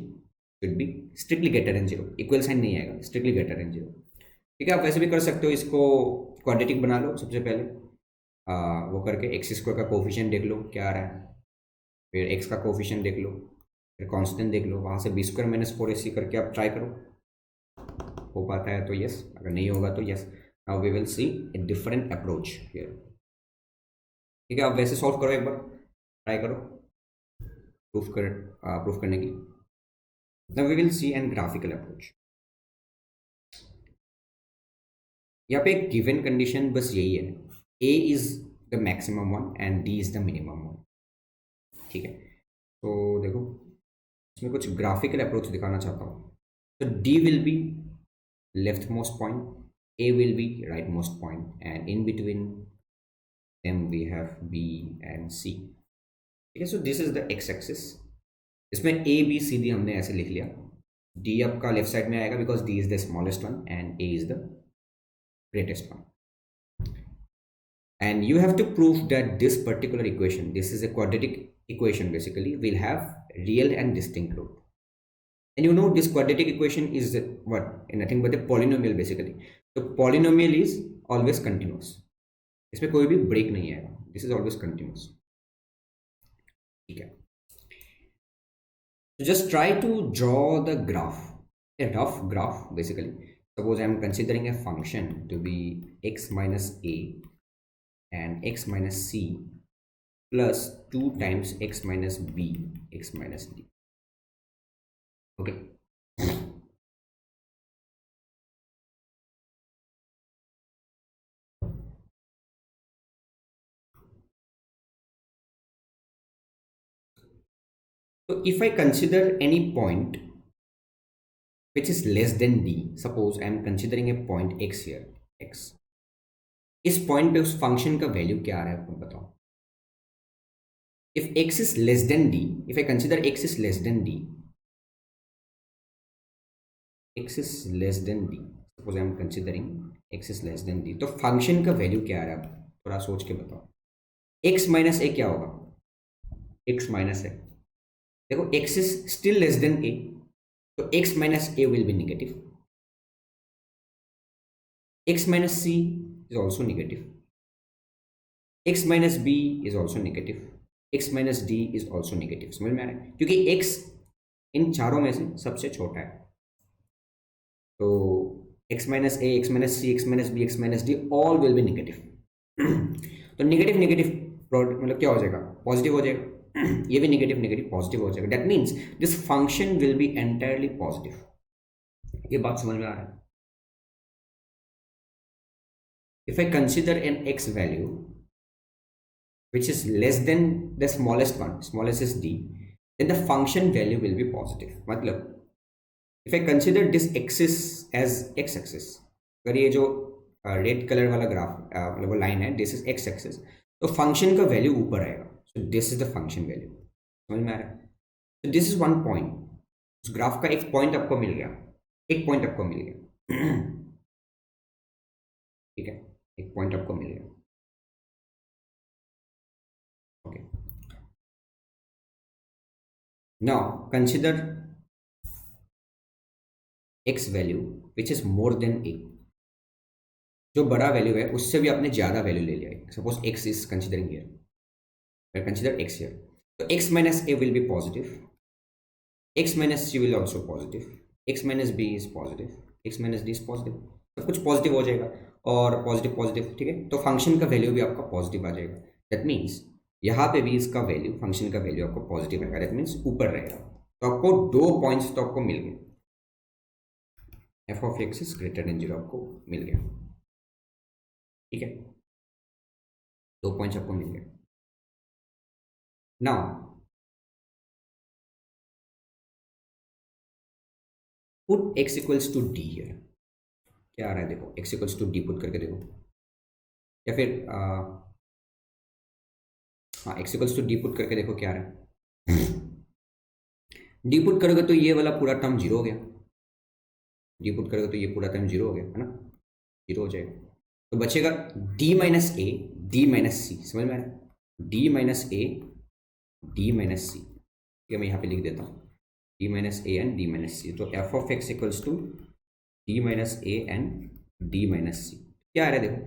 should be strictly greater than 0। Equal sign नहीं आएगा, स्ट्रिक्टली ग्रेटर देन 0। ठीक है, आप वैसे भी कर सकते हो, इसको क्वाड्रेटिक बना लो सबसे पहले, वो करके x² का कोफिशिएंट देख लो क्या आ रहा है, फिर x का कोफिशिएंट देख लो, फिर कांस्टेंट देख लो, वहाँ से b² minus 4ac करके आप ट्राई करो। हो पाता है तो यस, अगर नहीं होगा तो yes. Now we will see a different approach here. ठीक है, आप वैसे सॉल्व करो, एक बार ट्राई करो प्रूफ करने की। Now we will see an graphical approach. यहाँ पे एक गिवन कंडीशन बस यही है, a is the maximum one and d is the minimum one. ठीक है, तो देखो इसमें कुछ ग्राफिकल अप्रोच दिखाना चाहता हूँ। तो d will be leftmost point, a will be rightmost point, and in between them we have b and c। ठीक है, so this is the x axis. इसमें a b c d हमने ऐसे लिख लिया, d आपका लेफ्ट साइड में आएगा because d is the smallest one and a is the greatest one. and you have to prove that this particular equation, this is a quadratic equation basically, will have real and distinct root। And you know this quadratic equation is what? Nothing but a polynomial basically। So polynomial is always continuous, इसमें कोई भी break नहीं आएगा, this is always continuous। ठीक है, so just try to draw the graph, a rough graph basically। Suppose I am considering a function to be x minus a and x minus c plus 2 times x minus b x minus d. Okay. So if I consider any point which is less than d, suppose I am considering a point x here, x, इस point पे उस function का value क्या आ रहा है आपको बताओ. If x is less than d, if I consider x is less than d, x is less than d, suppose I am considering x is less than d, तो फंक्शन का value क्या आ रहा है, थोड़ा सोच के बताओ. x माइनस ए क्या होगा, x माइनस ए, देखो x is still less than a, तो x minus a will be negative, x minus c is also negative, x minus b is also negative, x minus d is also negative. समझ में आ रहा है, क्योंकि x इन चारों में से सबसे छोटा है. तो x minus a, x minus c, x minus b, x minus d all will be negative. तो नेगेटिव नेगेटिव प्रोडक्ट मतलब क्या हो जाएगा, पॉजिटिव हो जाएगा. ये भी नेगेटिव नेगेटिव पॉजिटिव हो जाएगा. That means this function will be entirely positive. ये बात समझ में आ रहा है. If I consider an x value which is less than the smallest one, smallest is d, then the function value will be positive. मतलब if I consider this axis as x axis, अगर ये जो red colour वाला graph मतलब वो line है, this is x axis, तो function का वैल्यू ऊपर आएगा. सो this is the function value. समझ में आ रहा है. तो दिस इज वन पॉइंट. उस ग्राफ का एक पॉइंट आपको मिल गया, एक पॉइंट आपको मिल गया. ठीक है, एक पॉइंट आपको मिल गया. Okay, now consider x value which is more then a. जो बड़ा वैल्यू है उससे भी आपने ज्यादा वैल्यू ले लिया है. Suppose x is considering here, consider x here, तो x minus a will be positive, x minus c will also positive, x minus b is positive, x minus d is positive. सब कुछ positive हो जाएगा और positive positive. ठीक है, तो function का वैल्यू भी आपका पॉजिटिव आ जाएगा. दैट मीन्स यहाँ पे भी इसका वैल्यू, फंक्शन का वैल्यू आपको पॉजिटिव आएगा. दैट मीन्स ऊपर रहेगा. तो आपको दो पॉइंट्स तो आपको मिल गए. F of x is greater than 0 आपको मिल गया. ठीक है, दो पॉइंट्स आपको मिल गए. Now put x equals to d here. क्या आ रहा है देखो, x equals to d put करके देखो, या फिर हाँ x equals to d put करके देखो क्या आ रहा है. d पुट करोगे तो ये वाला पूरा टर्म 0 हो गया. d पुट करोगे तो ये पूरा टर्म 0 हो गया है ना, 0 हो जाएगा. तो बचेगा d minus a, d minus c. समझ में आ रहा है, d minus a, d minus c. ठीक है, मैं यहाँ पे लिख देता हूँ d minus a and d minus c. तो f of x equals to d minus a and d minus c. क्या आ रहा है देखो,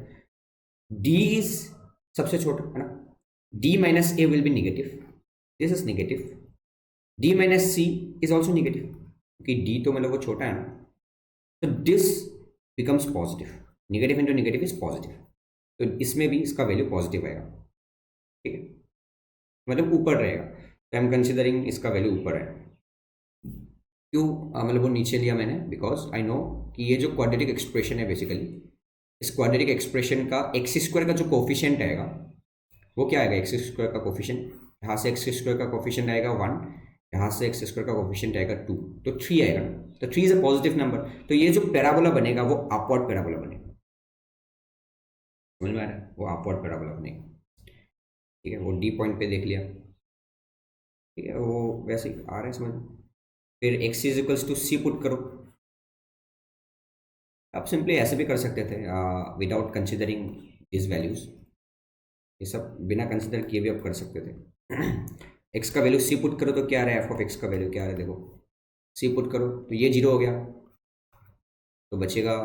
d इज सबसे छोटा है ना, d minus a will be negative, this is negative, d minus c is also negative क्योंकि d तो मतलब वो छोटा है ना. तो this becomes positive. Negative into negative is positive. तो इसमें भी इसका वैल्यू पॉजिटिव आएगा. ठीक है, मतलब ऊपर रहेगा. तो आई एम कंसिडरिंग इसका वैल्यू ऊपर है. क्यों मतलब वो नीचे लिया मैंने, बिकॉज आई नो कि ये जो क्वाड्रेटिक एक्सप्रेशन है बेसिकली, इस क्वाड्रेटिक एक्सप्रेशन का एक्स स्क्वायर का जो कोफिशिएंट आएगा वो क्या आएगा, एक्स स्क्वायर का कोफिशिएंट. यहाँ से एक्स स्क्वायर का कोफिशिएंट आएगा 1, यहाँ से एक्स स्क्वायर का कोफिशिएंट आएगा 2, तो 3 आएगा. तो 3 इज अ पॉजिटिव नंबर. तो ये जो पैराबोला बनेगा वो अपवर्ड पैराबोला बनेगा. समझ में आ रहा है, वो अपवर्ड पैराबोला बनेगा. ठीक है, वो डी पॉइंट पे देख लिया. ठीक है, वो वैसे ही आ रहा है समझ. फिर x is equals to c put करो. आप सिंपली ऐसे भी कर सकते थे विदाउट कंसिडरिंग दिस वैल्यूज. ये सब बिना कंसिडर किए भी आप कर सकते थे. x का वैल्यू सी पुट करो तो क्या आ रहा है, एफ ऑफ एक्स का वैल्यू क्या आ रहा है देखो, सी पुट करो तो ये 0 हो गया. तो बचेगा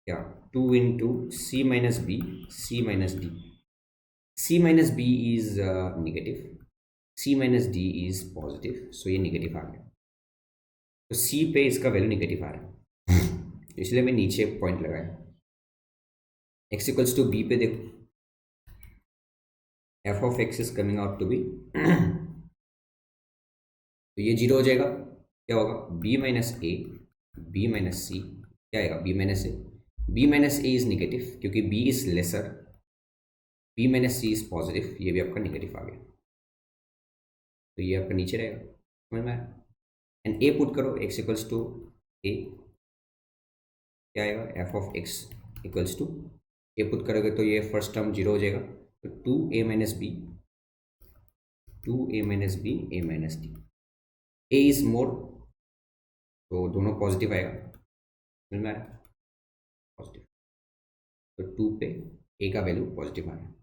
क्या, 2 into c minus b, c minus d. C minus b is negative, c minus d is positive. So ये नेगेटिव आ गया. तो सी पे इसका वैल्यू नेगेटिव आ रहा है, इसलिए मैं नीचे पॉइंट लगाया. एक्स इक्वल्स टू बी पे देखो, f of x is coming out to be तो ये 0 हो जाएगा, क्या होगा b minus a, b minus c, क्या आएगा b minus a, b minus a is negative क्योंकि b is lesser, b minus c is positive, ये भी आपका निगेटिव आ गया, तो ये आपका नीचे रहेगा, समझ में आया। एंड ए पुट करो, x इक्वल्स टू ए, क्या आएगा f of x equals to, a put करोगे तो ये फर्स्ट टर्म 0 हो जाएगा, तो 2a minus b, 2a minus b, a minus d, a is more, तो दोनों पॉजिटिव आएगा, समझ में आ रहा है, पॉजिटिव, तो 2 पे ए का वैल्यू पॉजिटिव आ रहा है,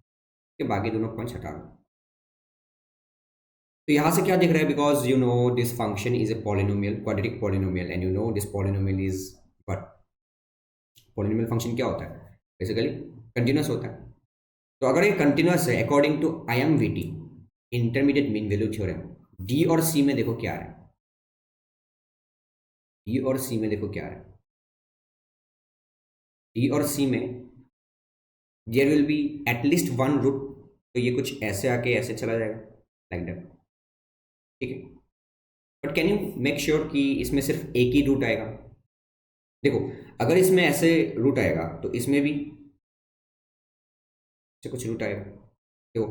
कि बाकी दोनों पॉइंट्स हटा दो। तो यहाँ से क्या दिख रहा है, because you know this function is a polynomial, quadratic polynomial, and you know this polynomial is what, polynomial function क्या होता है, बेसिकली कंटिन्यूस होता है। तो अगर ये कंटिन्यूस है according to IMVT, intermediate mean value theorem, d और सी में देखो क्या है, डी और सी में देखो क्या है, डी और सी में there will be at least one root, तो ये कुछ ऐसे आके ऐसे चला जाएगा लाइक दैट, ठीक है। But can you make sure कि इसमें सिर्फ एक ही रूट आएगा, देखो अगर इसमें ऐसे रूट आएगा तो इसमें भी से कुछ रूट आएगा, तो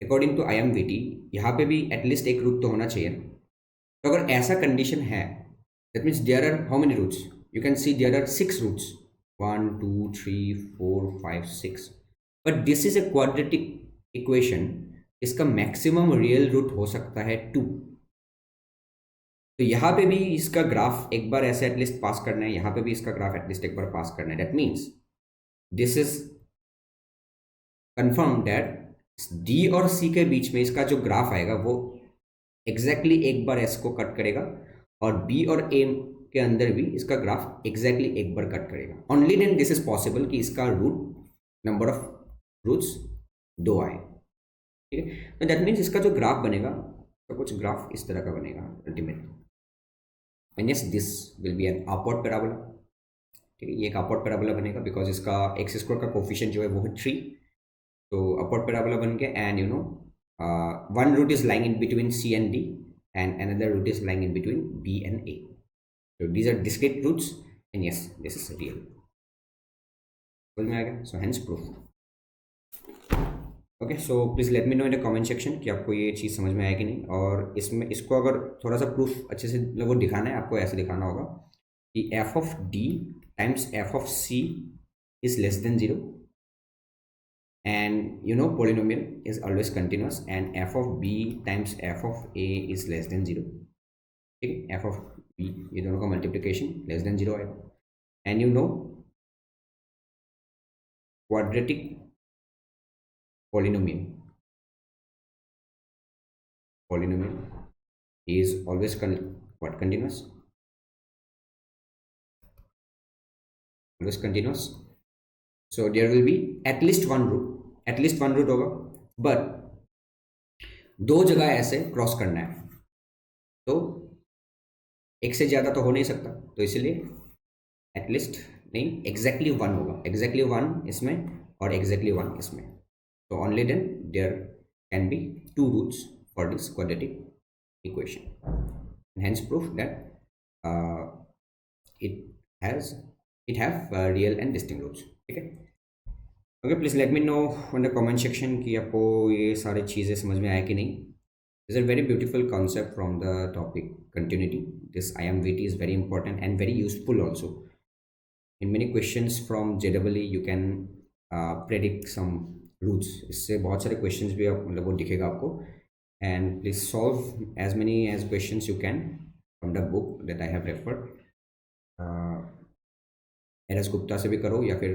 अकॉर्डिंग टू IMVT यहाँ पे भी एटलीस्ट एक रूट तो होना चाहिए। तो अगर ऐसा कंडीशन है, that means there are how many roots, you can see there are 6 roots, 1 2 3 4 5 6, but this is a quadratic equation, इसका मैक्सिमम रियल रूट हो सकता है 2। तो यहाँ पे भी इसका ग्राफ एक बार ऐसे एटलीस्ट पास करना है, यहाँ पे भी इसका ग्राफ एटलीस्ट एक बार पास करना है, that means this is confirm that D और सी के बीच में इसका जो ग्राफ आएगा वो एग्जैक्टली एक बार एस को कट करेगा, और बी और ए के अंदर भी इसका ग्राफ एग्जैक्टली एक बार कट करेगा, only then this is possible कि इसका रूट नंबर ऑफ रूट्स 2 आए, ठीक है। तो दैट मीन्स इसका जो ग्राफ बनेगा तो कुछ ग्राफ इस तरह का बनेगा ultimately, and yes this will B an upward parabola, ठीक है, ये एक अपवर्ड पैराबोला बनेगा बिकॉज इसका एक्स स्क्वायर का कोफिशिएंट जो है वो है 3, तो अपवर्ड पैराबोला बन गया, and you no one root is lying in between C and D, and another root is lying in between B and A. So these are discrete roots, and yes, this is real. समझ में आ गया? So hence proof. Okay, so please let me know in the comment section कि आपको ये चीज़ समझ में आया कि नहीं, और इसमें इसको अगर थोड़ा सा प्रूफ अच्छे से वो दिखाना है, आपको ऐसे दिखाना होगा कि f of D times f of C is less than 0, and you know polynomial is always continuous, and f of b times f of a is less than 0, ठीक है, f of b ये दोनों का multiplication less than 0 आएगा, and you no quadratic polynomial is always continuous, always continuous, so there will be at least one root होगा, but दो जगह ऐसे क्रॉस करना है, तो एक से ज़्यादा तो हो नहीं सकता, तो इसलिए एटलीस्ट नहीं, एग्जैक्टली 1 होगा, एग्जैक्टली 1 इसमें और एग्जैक्टली 1 इसमें, तो only then there can be 2 roots for this quadratic equation, and hence proof that it have real and distinct roots, ठीक है। Okay, please let me know in the comment section कि आपको ये सारी चीज़ें समझ में आया कि नहीं। This is a very beautiful concept from the topic continuity, this IMVT is very important and very useful also in many questions from JEE, you can predict some roots, इससे बहुत सारे क्वेश्चंस भी आप मतलब वो दिखेगा आपको, and please solve as many as questions you can from the book that I have referred. RS Gupta से भी करो या फिर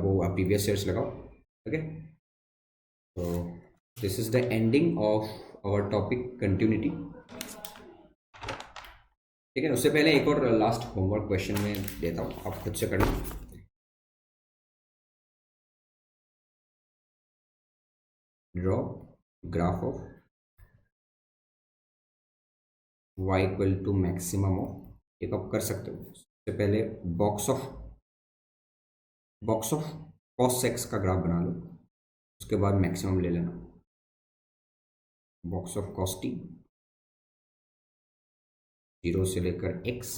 वो आप प्रीवियस ईयर्स लगाओ, ओके। तो this is the ending of our topic continuity, ठीक है। उससे पहले एक और लास्ट होमवर्क क्वेश्चन में देता हूँ, आप खुद से करना। Draw graph of y equal to maximum of, एक आप कर सकते हो। सबसे पहले बॉक्स ऑफ cos x का ग्राफ बना लो, उसके बाद मैक्सिमम ले लेना, बॉक्स ऑफ कॉस्टी 0 से लेकर x,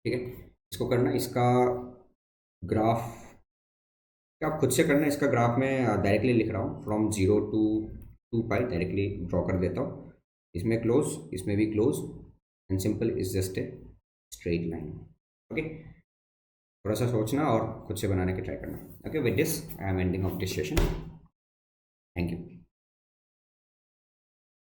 ठीक है। इसको करना, इसका ग्राफ आप खुद से करना, इसका ग्राफ मैं डायरेक्टली लिख रहा हूँ, from 0 to 2 pi directly draw कर देता हूँ। इसमें क्लोज, इसमें भी close, and simple is just a straight line. Okay, थोड़ा सा सोचना और खुद से बनाने की ट्राई करना। Okay, with this I am ending of this session. Thank you.